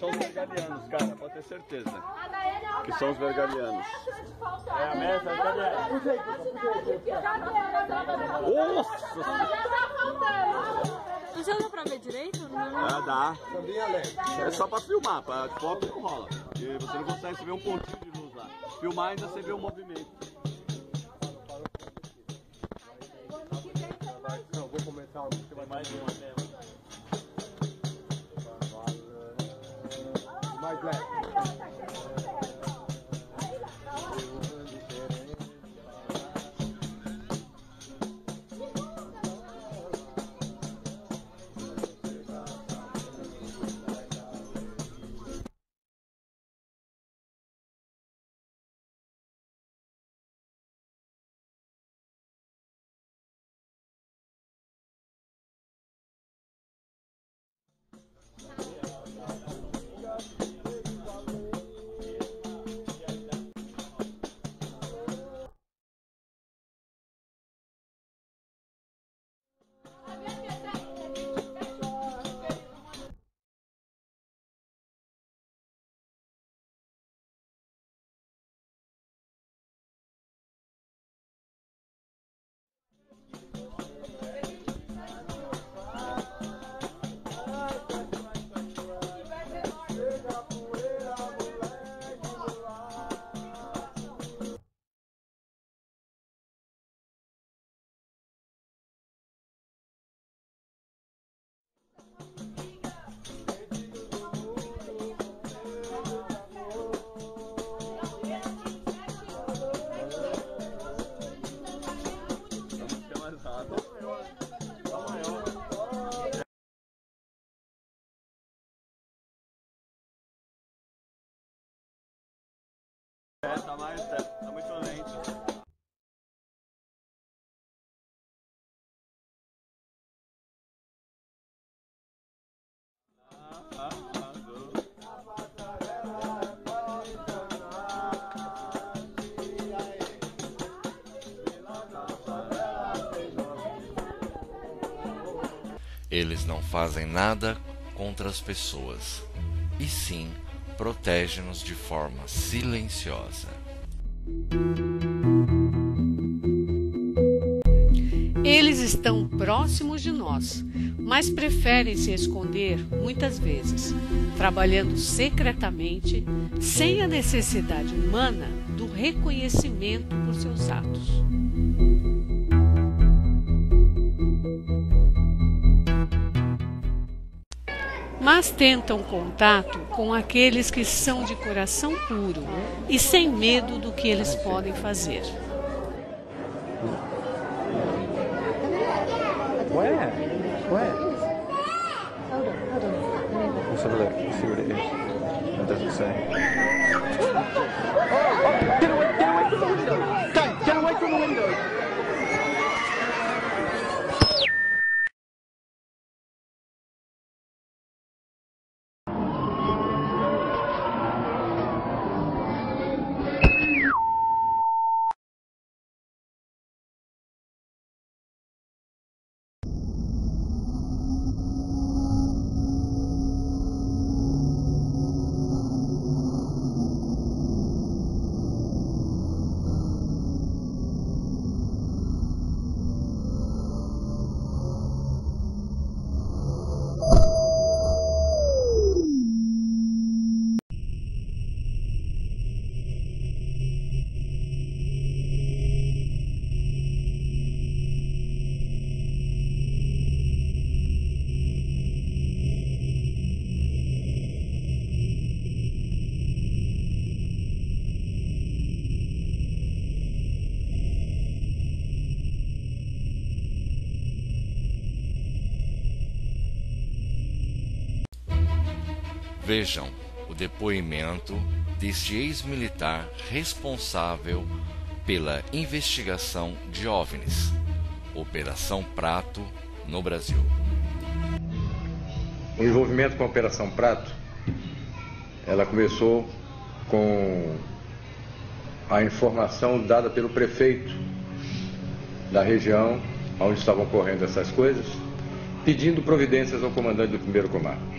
São os vergalianos, cara, pode ter certeza. Que são os vergalianos. É a mesa, Nossa! Não sei se dá pra ver direito? Não. Dá. É só pra filmar, pra foto não rola. Porque você não consegue ver um pontinho de luz lá. Filmar ainda você vê o movimento. Não, vou começar mais uma mesmo. Mais leve. Tá muito lento. Eles não fazem nada contra as pessoas, e sim protege-nos de forma silenciosa. Eles estão próximos de nós, mas preferem se esconder muitas vezes, trabalhando secretamente, sem a necessidade humana do reconhecimento por seus atos. Mas tentam contato com aqueles que são de coração puro e sem medo do que eles podem fazer. Where? Hold on. Let's have a look. Let's see what it is. It doesn't say. Get away from the window! Dad, get away from the window! Vejam o depoimento deste ex-militar responsável pela investigação de OVNIs, Operação Prato, no Brasil. O envolvimento com a Operação Prato, ela começou com a informação dada pelo prefeito da região onde estavam ocorrendo essas coisas, pedindo providências ao comandante do 1º Comando.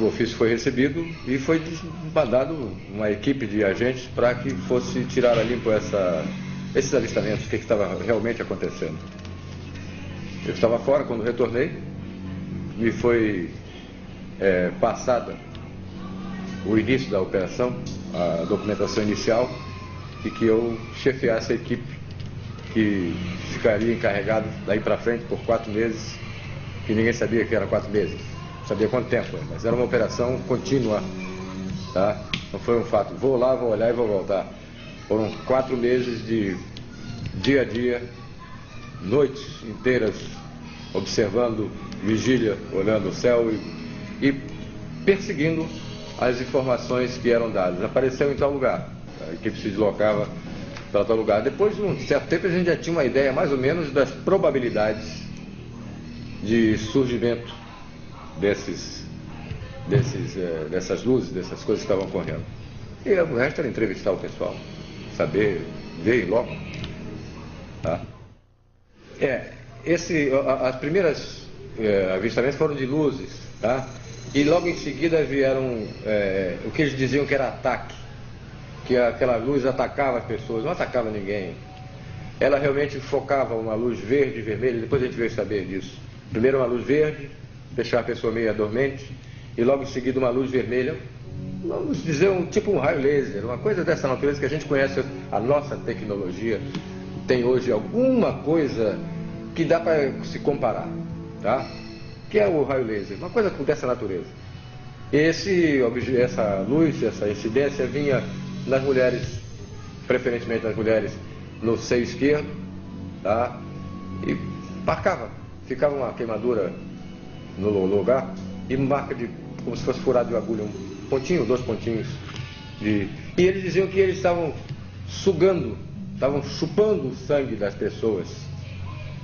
O ofício foi recebido e foi mandado uma equipe de agentes para que fosse tirar a limpo esses avistamentos, o que estava realmente acontecendo. Eu estava fora quando retornei, me foi passada o início da operação, a documentação inicial, e que eu chefiasse a equipe que ficaria encarregado daí para frente por 4 meses, que ninguém sabia que era 4 meses, não sabia quanto tempo, mas era uma operação contínua, tá? Não foi um fato, vou lá, vou olhar e vou voltar. Foram 4 meses de dia a dia, noites inteiras, observando vigília, olhando o céu e perseguindo as informações que eram dadas. Apareceu em tal lugar, a equipe se deslocava para tal lugar. Depois de um certo tempo a gente já tinha uma ideia mais ou menos das probabilidades de surgimento dessas luzes, dessas coisas que estavam ocorrendo. E o resto era entrevistar o pessoal, saber, ver logo. Tá? As primeiras avistamentos foram de luzes, tá? E logo em seguida vieram o que eles diziam que era ataque, que aquela luz atacava as pessoas, não atacava ninguém. Ela realmente focava uma luz verde e vermelha, depois a gente veio saber disso. Primeiro uma luz verde, deixar a pessoa meio dormente, e logo em seguida uma luz vermelha, vamos dizer tipo um raio laser, uma coisa dessa natureza que a gente conhece. A nossa tecnologia tem hoje alguma coisa que dá para se comparar, tá? Que é o raio laser, uma coisa dessa natureza. Essa luz, essa incidência vinha nas mulheres, preferentemente nas mulheres no seio esquerdo, tá? E marcava, ficava uma queimadura no lugar e marca como se fosse furado de agulha, um pontinho, 2 pontinhos. E eles diziam que eles estavam sugando, estavam chupando o sangue das pessoas,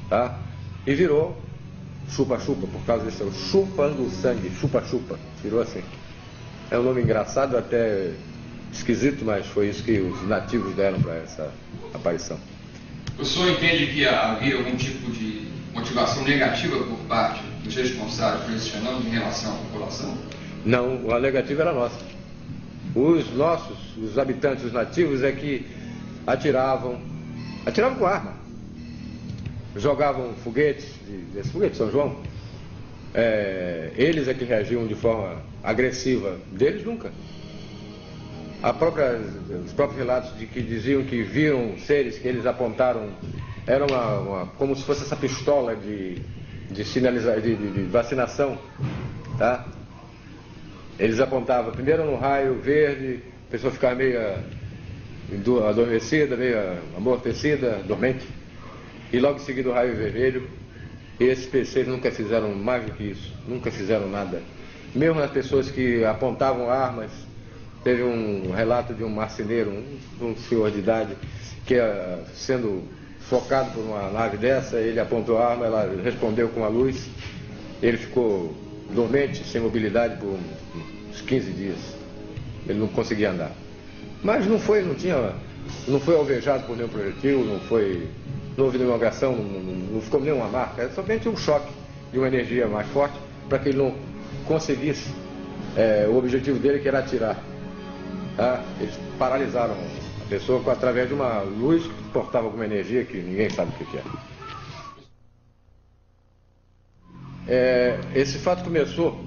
tá? E virou chupa-chupa, por causa disso, chupando o sangue, chupa-chupa, virou assim. É um nome engraçado, até esquisito, mas foi isso que os nativos deram para essa aparição. O senhor entende que havia algum tipo de motivação negativa por parte dos responsáveis por esses fenômenos em relação à população? Não, a negativa era nossa. Os habitantes, os nativos, é que atiravam com arma. Jogavam foguetes, esse foguete de São João. Eles é que reagiam de forma agressiva. Deles nunca. Os próprios relatos de que diziam que viram seres que eles apontaram, era como se fosse essa pistola de vacinação, tá? Eles apontavam primeiro no raio verde, a pessoa ficava meio adormecida, meio amortecida, dormente, e logo em seguida o raio vermelho. E esses PCs nunca fizeram mais do que isso, nunca fizeram nada. Mesmo as pessoas que apontavam armas. Teve um relato de um marceneiro, um senhor de idade, que sendo focado por uma nave dessa, ele apontou a arma, ela respondeu com a luz, ele ficou dormente, sem mobilidade por uns 15 dias. Ele não conseguia andar. Mas não foi alvejado por nenhum projetil, não houve nenhuma agressão, não ficou nenhuma marca, era somente um choque de uma energia mais forte para que ele não conseguisse o objetivo dele, que era atirar. Eles paralisaram a pessoa através de uma luz que portava alguma energia que ninguém sabe o que é. Esse fato começou,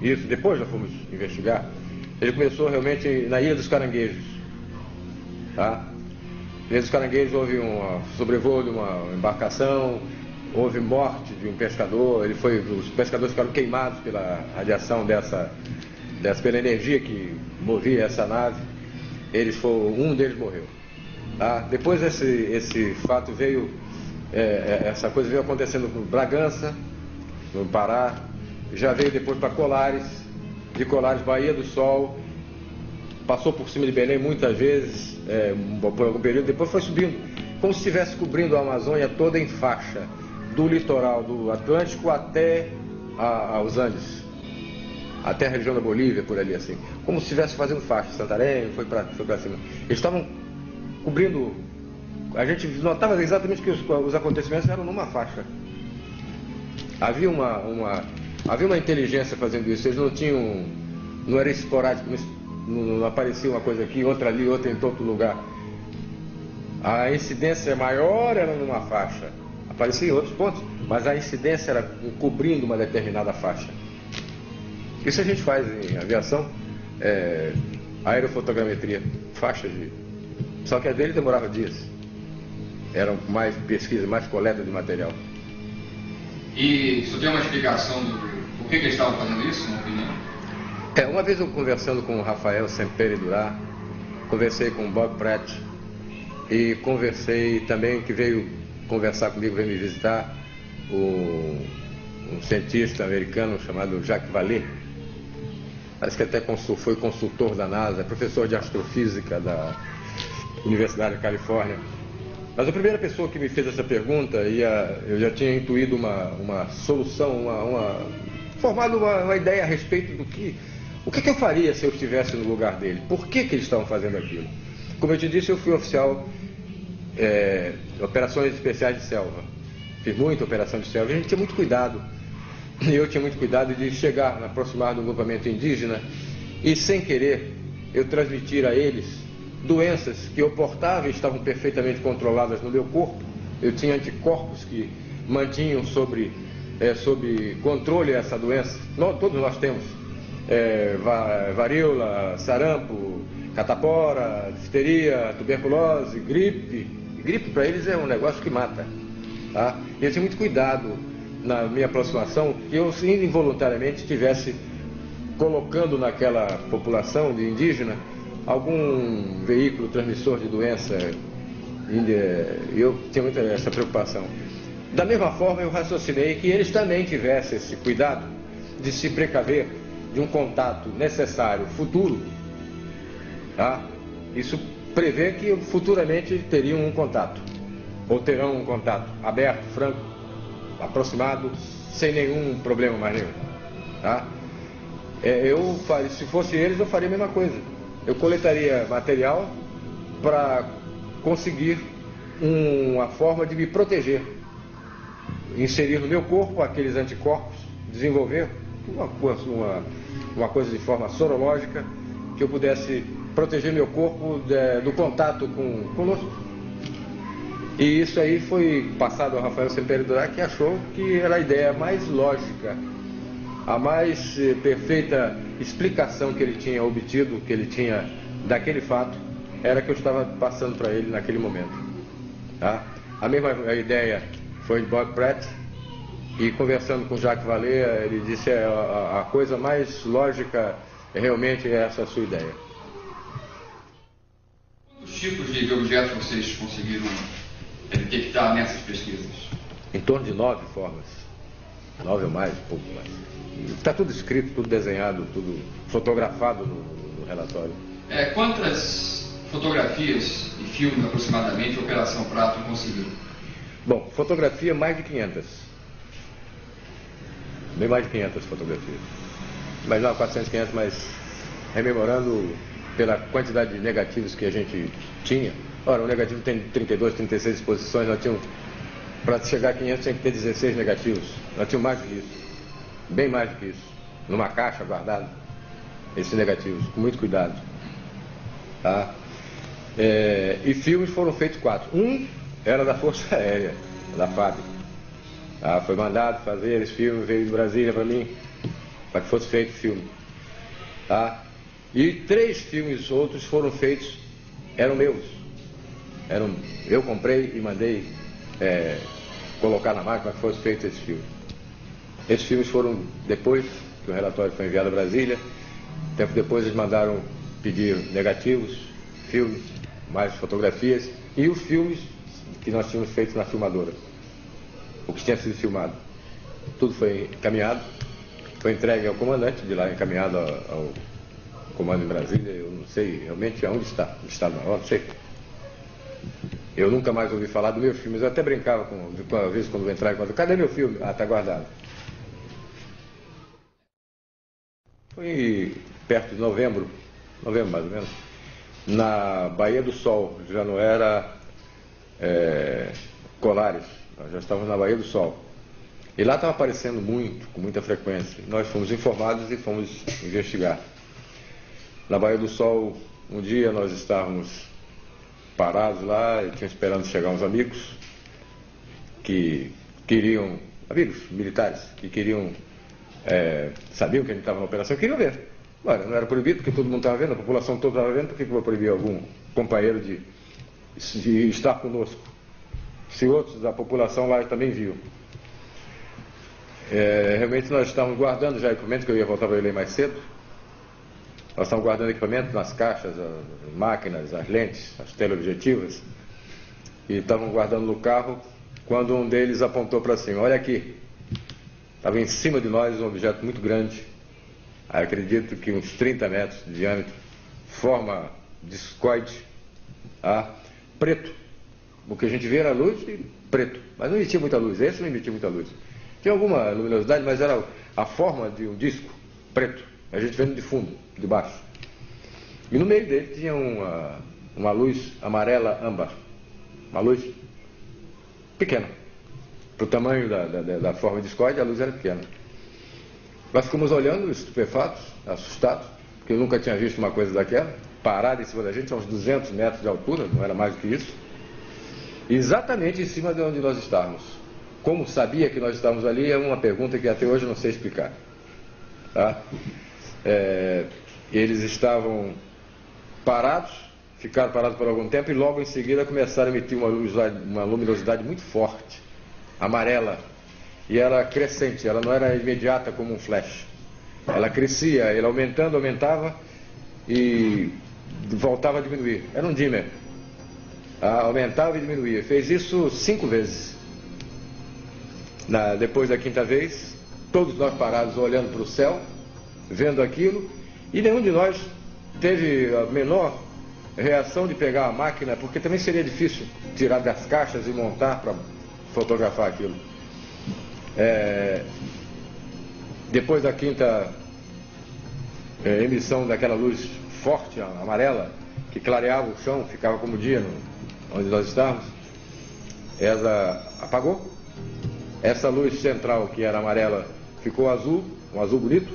isso depois já fomos investigar, ele começou realmente na Ilha dos Caranguejos. Tá? Na Ilha dos Caranguejos houve um sobrevoo de uma embarcação, houve morte de um pescador, os pescadores ficaram queimados pela radiação pela energia que movia essa nave. Um deles morreu. Tá? Depois esse fato veio, essa coisa veio acontecendo no Bragança, no Pará, já veio depois para Colares, de Colares, Baía do Sol, passou por cima de Belém muitas vezes, por algum período, depois foi subindo, como se estivesse cobrindo a Amazônia toda em faixa, do litoral do Atlântico até aos Andes, até a região da Bolívia, por ali assim, como se estivesse fazendo faixa. Santarém foi para cima. Eles estavam cobrindo, a gente notava exatamente que os acontecimentos eram numa faixa. Havia uma inteligência fazendo isso, eles não era esporádico, não aparecia uma coisa aqui, outra ali, outra em todo lugar. A incidência maior era numa faixa, aparecia em outros pontos, mas a incidência era cobrindo uma determinada faixa. Isso a gente faz em aviação, aerofotogrametria, faixa de... Só que a dele demorava dias. Era mais pesquisa, mais coleta de material. E isso tem uma explicação do por que eles estavam fazendo isso, na opinião? Uma vez eu conversando com o Rafael Semperi Durá, conversei com o Bob Pratt e conversei também, que veio conversar comigo, veio me visitar, um cientista americano chamado Jacques Vallée, parece que até foi consultor da NASA, professor de astrofísica da Universidade da Califórnia. Mas a primeira pessoa que me fez essa pergunta, eu já tinha intuído uma solução, formado uma ideia a respeito do o que eu faria se eu estivesse no lugar dele, por que eles estavam fazendo aquilo. Como eu te disse, eu fui oficial de operações especiais de selva, fiz muita operação de selva, e a gente tinha muito cuidado, e eu tinha muito cuidado de chegar, aproximar do grupamento indígena, e sem querer, eu transmitir a eles doenças que eu portava e estavam perfeitamente controladas no meu corpo. Eu tinha anticorpos que mantinham sob controle essa doença. Todos nós temos varíola, sarampo, catapora, difteria, tuberculose, gripe. Gripe para eles é um negócio que mata. Tá? E eu tinha muito cuidado na minha aproximação que eu involuntariamente estivesse colocando naquela população de indígena algum veículo transmissor de doença. Eu tinha muita essa preocupação. Da mesma forma, eu raciocinei que eles também tivessem esse cuidado de se precaver de um contato necessário futuro. Tá? Isso prevê que futuramente teriam um contato, ou terão um contato aberto, franco, aproximado, sem nenhum problema mais nenhum. Tá? Se fosse eles, eu faria a mesma coisa. Eu coletaria material para conseguir uma forma de me proteger, inserir no meu corpo aqueles anticorpos, desenvolver uma coisa de forma sorológica que eu pudesse proteger meu corpo do contato conosco. E isso aí foi passado ao Rafael Semperi Durá, que achou que era a ideia mais lógica, a mais perfeita explicação que ele tinha obtido, que ele tinha daquele fato, era que eu estava passando para ele naquele momento. Tá? A mesma ideia foi de Bob Pratt, e conversando com Jacques Vallée, ele disse a coisa mais lógica realmente é essa sua ideia. Quantos tipos de objetos vocês conseguiram detectar nessas pesquisas? Em torno de 9 formas. 9 ou mais, um pouco mais. Está tudo escrito, tudo desenhado, tudo fotografado no relatório. Quantas fotografias e filmes aproximadamente a Operação Prato conseguiu? Bom, fotografia mais de 500. Bem mais de 500 fotografias. Mas não 400, 500, mas rememorando pela quantidade de negativos que a gente tinha. Ora, o negativo tem 32, 36 exposições, nós tínhamos, para chegar a 500 tinha que ter 16 negativos. Nós tínhamos mais do que isso. Bem mais do que isso. Numa caixa guardada, esses negativos, com muito cuidado. Tá? E filmes foram feitos 4. Um era da Força Aérea, da FAB. Tá? Foi mandado fazer esse filme, veio de Brasília para mim, para que fosse feito o filme. Tá? E 3 filmes outros foram feitos, eram meus. Eu comprei e mandei colocar na máquina que fosse feito esse filme. Esses filmes foram depois que o relatório foi enviado a Brasília. Tempo depois eles mandaram pedir negativos, filmes, mais fotografias e os filmes que nós tínhamos feito na filmadora, o que tinha sido filmado. Tudo foi encaminhado foi entregue ao comandante, de lá encaminhado ao comando em Brasília. Eu não sei realmente aonde está, no Estado-Maior, não sei. Eu nunca mais ouvi falar do meu filme, mas eu até brincava às vezes quando eu entrava em contato. Cadê meu filme? Ah, está guardado. Foi perto de novembro mais ou menos, na Baía do Sol, já não era Colares, nós já estávamos na Baía do Sol. E lá estava aparecendo com muita frequência. Nós fomos informados e fomos investigar. Na Baía do Sol, um dia nós estávamos parados lá, e tinha esperando chegar uns amigos amigos militares, que queriam, sabiam que a gente estava na operação, queriam ver. Olha, não era proibido, porque todo mundo estava vendo, a população toda estava vendo, por que eu vou proibir algum companheiro de estar conosco? Se outros da população lá também viam. Realmente nós estávamos guardando já equipamento, que eu ia voltar para ele mais cedo. Nós estávamos guardando equipamento nas caixas, as máquinas, as lentes, as teleobjetivas, e estávamos guardando no carro, quando um deles apontou para cima. Olha aqui, estava em cima de nós um objeto muito grande, acredito que uns 30 metros de diâmetro, forma discoide, preto. O que a gente vê era luz e preto, mas não emitia muita luz, esse não emitia muita luz. Tinha alguma luminosidade, mas era a forma de um disco preto, a gente vendo de fundo, de baixo. E no meio dele tinha uma luz amarela âmbar, uma luz pequena. Para o tamanho da forma de discoide, a luz era pequena. Nós ficamos olhando, estupefatos, assustados, porque eu nunca tinha visto uma coisa daquela, parada em cima da gente, a uns 200 metros de altura, não era mais do que isso, exatamente em cima de onde nós estávamos. Como sabia que nós estávamos ali, é uma pergunta que até hoje eu não sei explicar. Tá? Eles estavam parados, ficaram parados por algum tempo e logo em seguida começaram a emitir uma luminosidade muito forte, amarela, e era crescente, ela não era imediata como um flash. Ela crescia, ela aumentava e voltava a diminuir. Era um dimmer. Aumentava e diminuía. Fez isso 5 vezes. Depois da 5ª vez, todos nós parados olhando para o céu, vendo aquilo, e nenhum de nós teve a menor reação de pegar a máquina, porque também seria difícil tirar das caixas e montar para fotografar aquilo. Depois da 5ª emissão daquela luz forte, amarela, que clareava o chão, ficava como dia onde nós estávamos, ela apagou. Essa luz central, que era amarela, ficou azul, um azul bonito,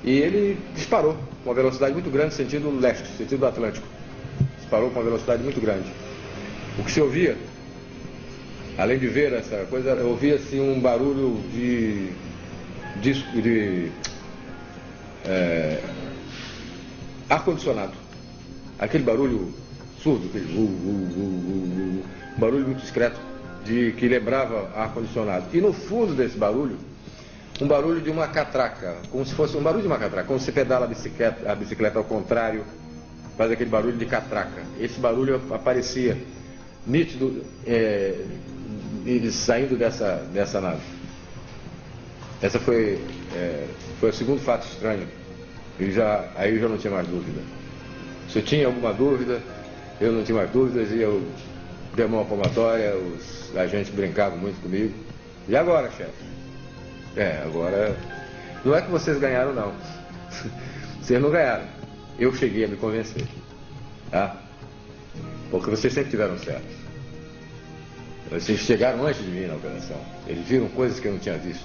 e ele disparou com uma velocidade muito grande, sentido leste, sentido do Atlântico. Disparou com uma velocidade muito grande. O que se ouvia, além de ver essa coisa, ouvia-se um barulho de ar-condicionado. Aquele barulho surdo, aquele um barulho muito discreto, que lembrava ar-condicionado. E no fundo desse barulho, um barulho de uma catraca, como se fosse um barulho de uma catraca, como se pedala a bicicleta ao contrário, faz aquele barulho de catraca. Esse barulho aparecia nítido, saindo dessa nave. Essa foi o segundo fato estranho. Aí eu já não tinha mais dúvida. Se eu tinha alguma dúvida, eu não tinha mais dúvidas, e eu dei uma palmatória, os agentes brincavam muito comigo. E agora, chefe? Agora, não é que vocês ganharam, não. Vocês não ganharam. Eu cheguei a me convencer. Porque vocês sempre tiveram certo. Vocês chegaram antes de mim na operação. Eles viram coisas que eu não tinha visto.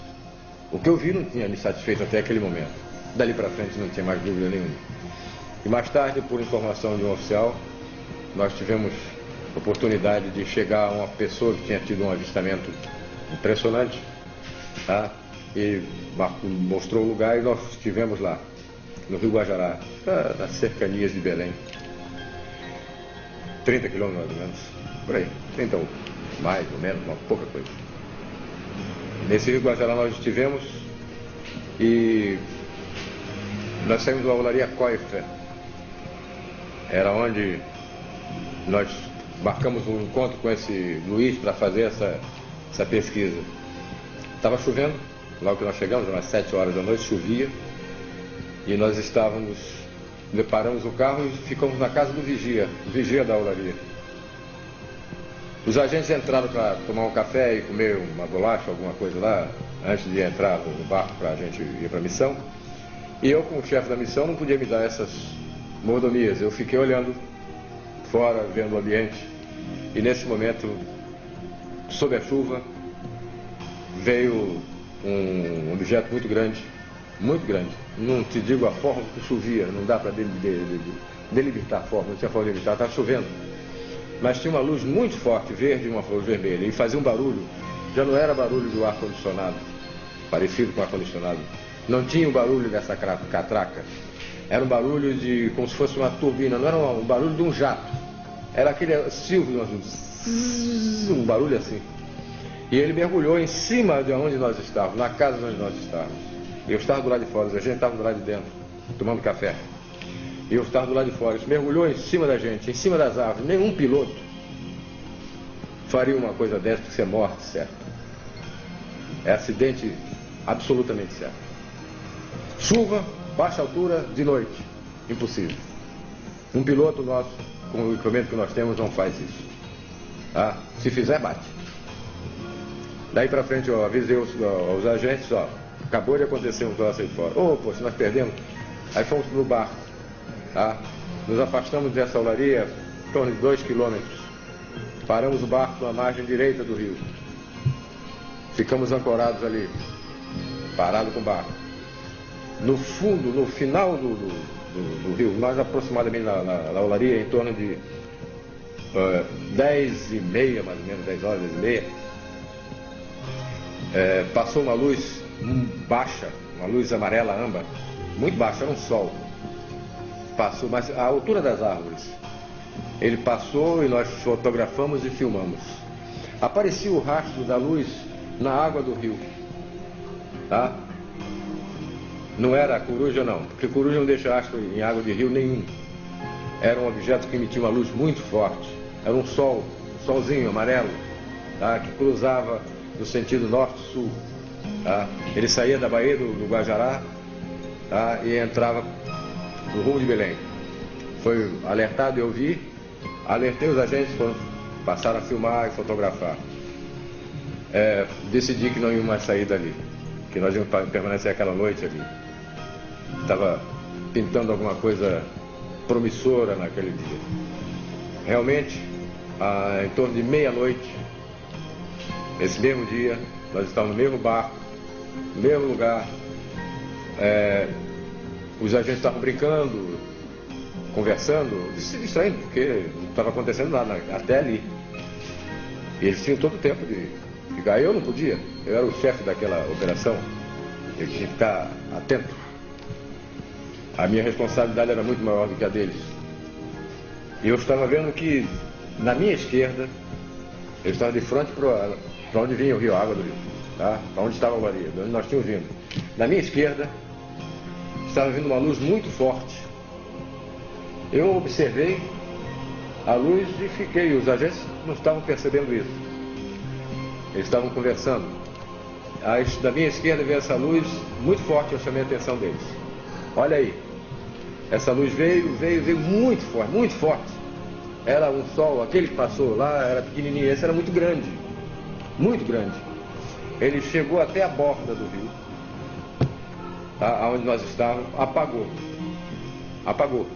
O que eu vi não tinha me satisfeito até aquele momento. Dali para frente não tinha mais dúvida nenhuma. E mais tarde, por informação de um oficial, nós tivemos oportunidade de chegar a uma pessoa que tinha tido um avistamento impressionante, e mostrou o lugar, e nós estivemos lá, no Rio Guajará, nas cercanias de Belém. 30 quilômetros mais ou menos, por aí, 30 ou mais ou menos, uma pouca coisa. Nesse Rio Guajará nós estivemos e nós saímos da Olaria Coifre. Era onde nós marcamos um encontro com esse Luiz para fazer essa pesquisa. Estava chovendo, logo que nós chegamos, umas 7 horas da noite, chovia, e nós paramos o carro e ficamos na casa do vigia da olaria. Os agentes entraram para tomar um café e comer uma bolacha, alguma coisa lá, antes de entrar no barco para a gente ir para a missão. E eu, como chefe da missão, não podia me dar essas mordomias. Eu fiquei olhando fora, vendo o ambiente, e nesse momento, sob a chuva, veio um objeto muito grande, não te digo a forma que chovia, não dá para delimitar a forma, não tinha forma de delimitar, estava chovendo, mas tinha uma luz muito forte, verde e uma luz vermelha, e fazia um barulho, já não era barulho do ar-condicionado, parecido com ar-condicionado, não tinha o barulho dessa catraca, era um barulho como se fosse uma turbina, não era um barulho de um jato, era aquele silvio, um barulho assim. E ele mergulhou em cima de onde nós estávamos, na casa onde nós estávamos. Eu estava do lado de fora, a gente estava do lado de dentro, tomando café. E eu estava do lado de fora, isso mergulhou em cima da gente, em cima das árvores. Nenhum piloto faria uma coisa dessa, porque isso é morte, certo? É acidente absolutamente certo. Chuva, baixa altura, de noite, impossível. Um piloto nosso, com o equipamento que nós temos, não faz isso. Tá? Se fizer, bate. Daí pra frente eu avisei aos agentes, ó, acabou de acontecer um troço aí fora. Se nós perdemos. Aí fomos pro barco, tá? Nos afastamos dessa olaria, em torno de 2 quilômetros. Paramos o barco na margem direita do rio. Ficamos ancorados ali, parado com o barco. No fundo, no final do rio, nós aproximadamente na olaria, em torno de 10h30, mais ou menos, 10 horas, 10h30, passou uma luz baixa, uma luz amarela âmbar, muito baixa, era um sol. Passou, mas à altura das árvores. Ele passou e nós fotografamos e filmamos. Aparecia o rastro da luz na água do rio. Tá? Não era a coruja não, porque coruja não deixa rastro em água de rio nenhum. Era um objeto que emitia uma luz muito forte. Era um solzinho amarelo, tá? Que cruzava no sentido norte-sul. Tá? Ele saía da Baía do Guajará, tá? E entrava no rumo de Belém. Foi alertado, eu vi, alertei os agentes, passaram a filmar e fotografar. Decidi que não ia mais sair dali, que nós íamos permanecer aquela noite ali. Estava pintando alguma coisa promissora naquele dia. Realmente, em torno de meia-noite, esse mesmo dia, nós estávamos no mesmo barco, no mesmo lugar. Os agentes estavam brincando, conversando, se distraindo, porque não estava acontecendo nada até ali. E eles tinham todo o tempo de ficar. Eu não podia, eu era o chefe daquela operação, eu tinha que estar atento. A minha responsabilidade era muito maior do que a deles. E eu estava vendo que, na minha esquerda, eu estava de frente para onde vinha o rio, a água do rio, tá? Para onde estava a olaria, de onde nós tínhamos vindo. Na minha esquerda, estava vindo uma luz muito forte. Eu observei a luz e fiquei. Os agentes não estavam percebendo isso. Eles estavam conversando. Da minha esquerda veio essa luz muito forte, eu chamei a atenção deles. Olha aí. Essa luz veio muito forte, muito forte. Era um sol, aquele que passou lá era pequenininho, esse era muito grande. Muito grande. Ele chegou até a borda do rio, tá, onde nós estávamos, apagou.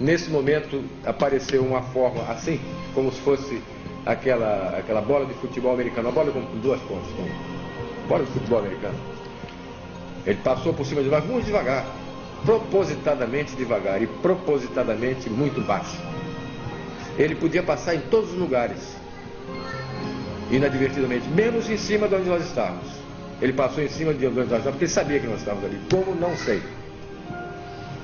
Nesse momento apareceu uma forma assim, como se fosse aquela bola de futebol americano, uma bola com duas pontas, bola de futebol americano. Ele passou por cima de nós muito devagar, propositadamente devagar e propositadamente muito baixo. Ele podia passar em todos os lugares, inadvertidamente, menos em cima de onde nós estávamos. Ele passou em cima de onde nós estávamos, porque ele sabia que nós estávamos ali. Como? Não sei.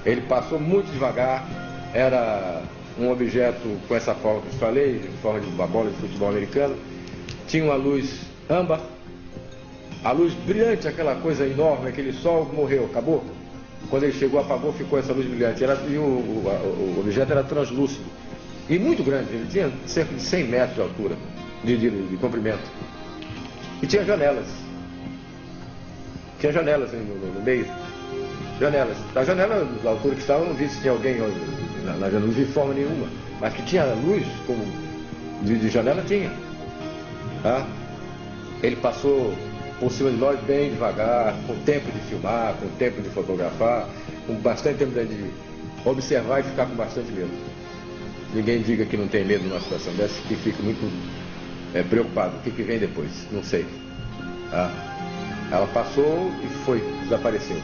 Ele passou muito devagar, era um objeto com essa forma que eu falei, de forma de uma bola de futebol americano. Tinha uma luz âmbar, a luz brilhante, aquela coisa enorme, aquele sol morreu, acabou. Quando ele chegou, apagou, ficou essa luz brilhante. E o objeto era translúcido e muito grande, ele tinha cerca de 100 metros de altura, de comprimento. E tinha janelas. Tinha janelas no meio. Janelas. Na janela, na altura que estava, eu não vi se tinha alguém na janela, não vi forma nenhuma. Mas que tinha luz como de janela, tinha. Tá? Ele passou por cima de nós bem devagar, com tempo de filmar, com tempo de fotografar, com bastante tempo de observar e ficar com bastante medo. Ninguém diga que não tem medo numa situação dessa, que fica muito preocupado. O que vem depois? Não sei. Tá? Ela passou e foi, desapareceu.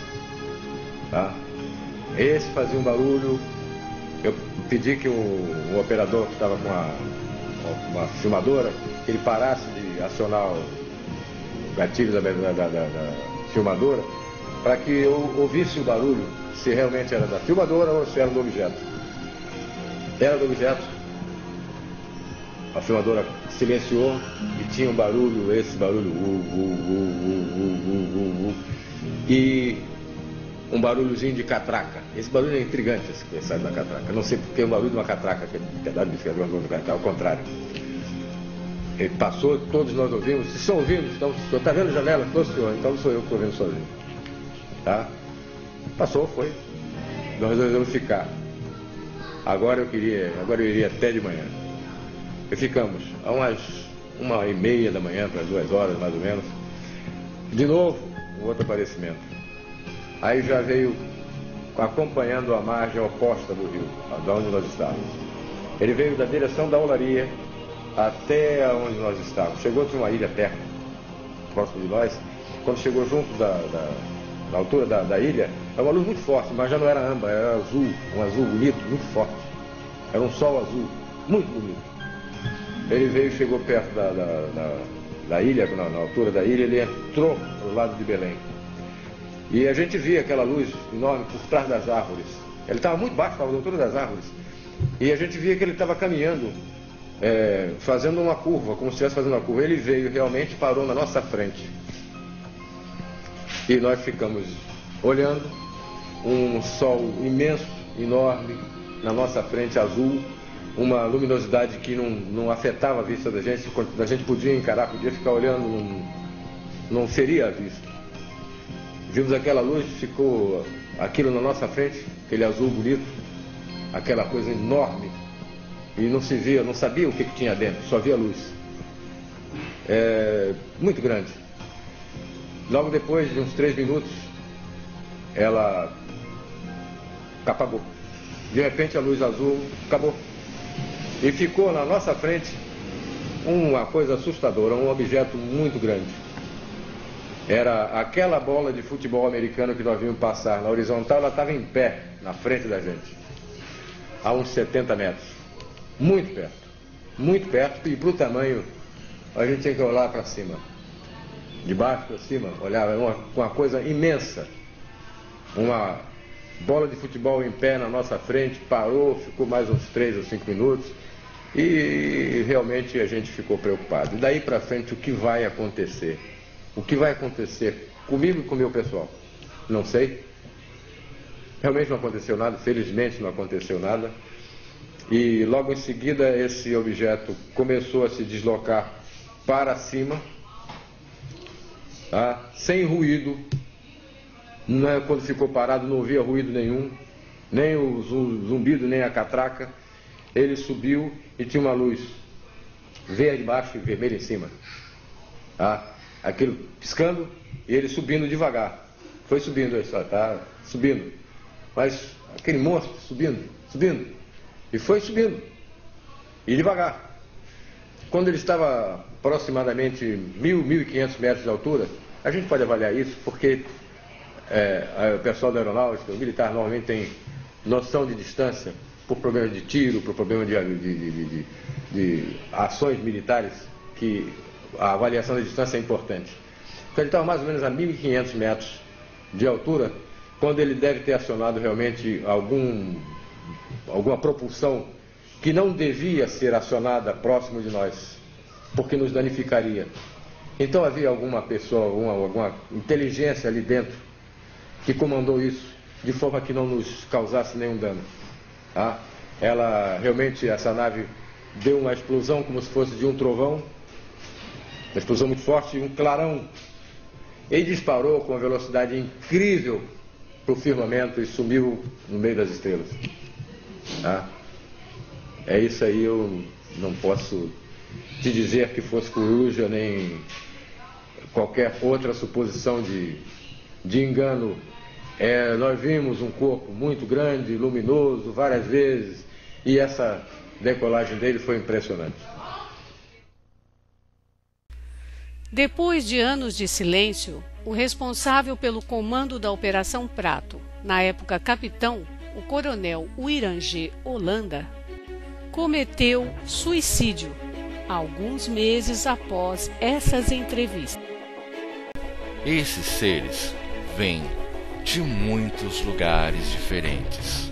Tá? Esse fazia um barulho. Eu pedi que o operador que estava com uma filmadora, que ele parasse de acionar o gatilho da filmadora, para que eu ouvisse o barulho, se realmente era da filmadora ou se era do objeto. Era do objeto. A filmadora silenciou e tinha um barulho, esse barulho, e um barulhozinho de catraca. Esse barulho é intrigante, esse que sai da catraca. Não sei porque é um barulho de uma catraca, que é dado de bicicleta, ao contrário. Ele passou, todos nós ouvimos. Se estão ouvindo, está vendo a janela? Não, senhor, então sou eu que estou vendo sozinho. Tá? Passou, foi. Nós resolvemos ficar. Agora eu iria até de manhã. E ficamos a umas 1h30 da manhã, para 2 horas mais ou menos. De novo, um outro aparecimento. Aí já veio acompanhando a margem oposta do rio, de onde nós estávamos. Ele veio da direção da olaria até onde nós estávamos. Chegou de uma ilha perto, próximo de nós. Quando chegou junto da altura da ilha, era uma luz muito forte, mas já não era âmbar, era azul, um azul bonito, muito forte. Era um sol azul, muito bonito. Ele veio e chegou perto da ilha, na altura da ilha, ele entrou para o lado de Belém. E a gente via aquela luz enorme por trás das árvores. Ele estava muito baixo, estava na altura das árvores. E a gente via que ele estava caminhando, fazendo uma curva, como se estivesse fazendo uma curva. Ele veio realmente, parou na nossa frente. E nós ficamos olhando, um sol imenso, enorme, na nossa frente, azul, uma luminosidade que não afetava a vista da gente. A gente podia encarar, podia ficar olhando, não feria a vista. Vimos aquela luz, ficou aquilo na nossa frente, aquele azul bonito, aquela coisa enorme, e não se via, não sabia o que tinha dentro, só via luz. Muito grande. Logo depois de uns 3 minutos, ela apagou. De repente a luz azul acabou. E ficou na nossa frente uma coisa assustadora, um objeto muito grande. Era aquela bola de futebol americano que nós vimos passar na horizontal, ela estava em pé na frente da gente, a uns 70 metros. Muito perto, e para o tamanho, a gente tinha que olhar para cima. De baixo para cima, olhava, uma coisa imensa. Uma bola de futebol em pé na nossa frente, parou, ficou mais uns 3 ou 5 minutos, e realmente a gente ficou preocupado. E daí para frente, o que vai acontecer? O que vai acontecer comigo e com o meu pessoal? Não sei. Realmente não aconteceu nada, felizmente não aconteceu nada. E logo em seguida esse objeto começou a se deslocar para cima, tá? Sem ruído. Quando ficou parado não ouvia ruído nenhum, nem o zumbido, nem a catraca. Ele subiu e tinha uma luz verde embaixo e vermelha em cima. Tá? Aquilo piscando e ele subindo devagar. Foi subindo, tá subindo. Mas aquele monstro subindo. E foi subindo. E devagar. Quando ele estava aproximadamente 1.500 metros de altura, a gente pode avaliar isso porque o pessoal da aeronáutica, o militar, normalmente tem noção de distância por problemas de tiro, por problemas de ações militares, que a avaliação da distância é importante. Então ele estava mais ou menos a 1.500 metros de altura, quando ele deve ter acionado realmente alguma propulsão que não devia ser acionada próximo de nós, porque nos danificaria. Então havia alguma pessoa, alguma inteligência ali dentro que comandou isso, de forma que não nos causasse nenhum dano. Tá? Essa nave deu uma explosão como se fosse de um trovão, uma explosão muito forte, um clarão Ele disparou com uma velocidade incrível para o firmamento e sumiu no meio das estrelas. Tá? É isso aí, eu não posso te dizer que fosse coruja, nem qualquer outra suposição de engano. Nós vimos um corpo muito grande, luminoso, várias vezes, e essa decolagem dele foi impressionante. Depois de anos de silêncio, o responsável pelo comando da Operação Prato, na época capitão, o coronel Uiranger Holanda, cometeu suicídio alguns meses após essas entrevistas. Esses seres vêm de muitos lugares diferentes,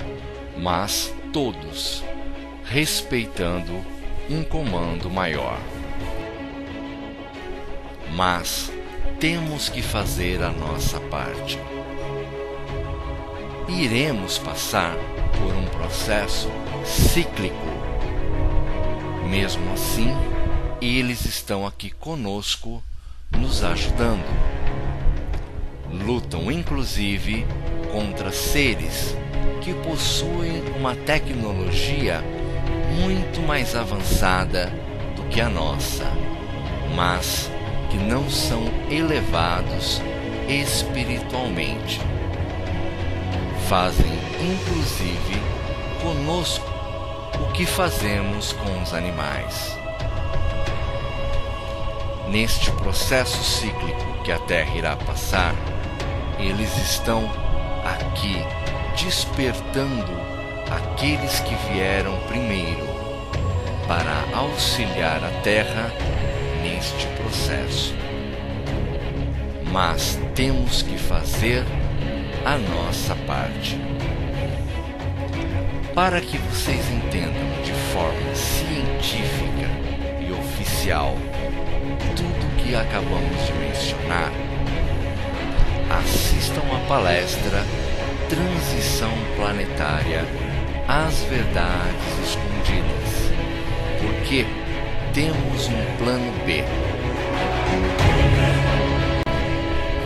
mas todos respeitando um comando maior. Mas temos que fazer a nossa parte. Iremos passar por um processo cíclico. Mesmo assim, eles estão aqui conosco, nos ajudando. Lutam inclusive contra seres que possuem uma tecnologia muito mais avançada do que a nossa, mas que não são elevados espiritualmente. Fazem inclusive conosco o que fazemos com os animais. Neste processo cíclico que a Terra irá passar, eles estão aqui despertando aqueles que vieram primeiro para auxiliar a Terra neste processo. Mas temos que fazer a nossa parte. Para que vocês entendam de forma científica e oficial tudo o que acabamos de mencionar, assistam à palestra Transição Planetária às Verdades Escondidas, porque temos um plano B.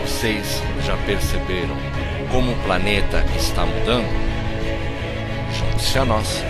Vocês já perceberam como o planeta está mudando? Junte-se a nós.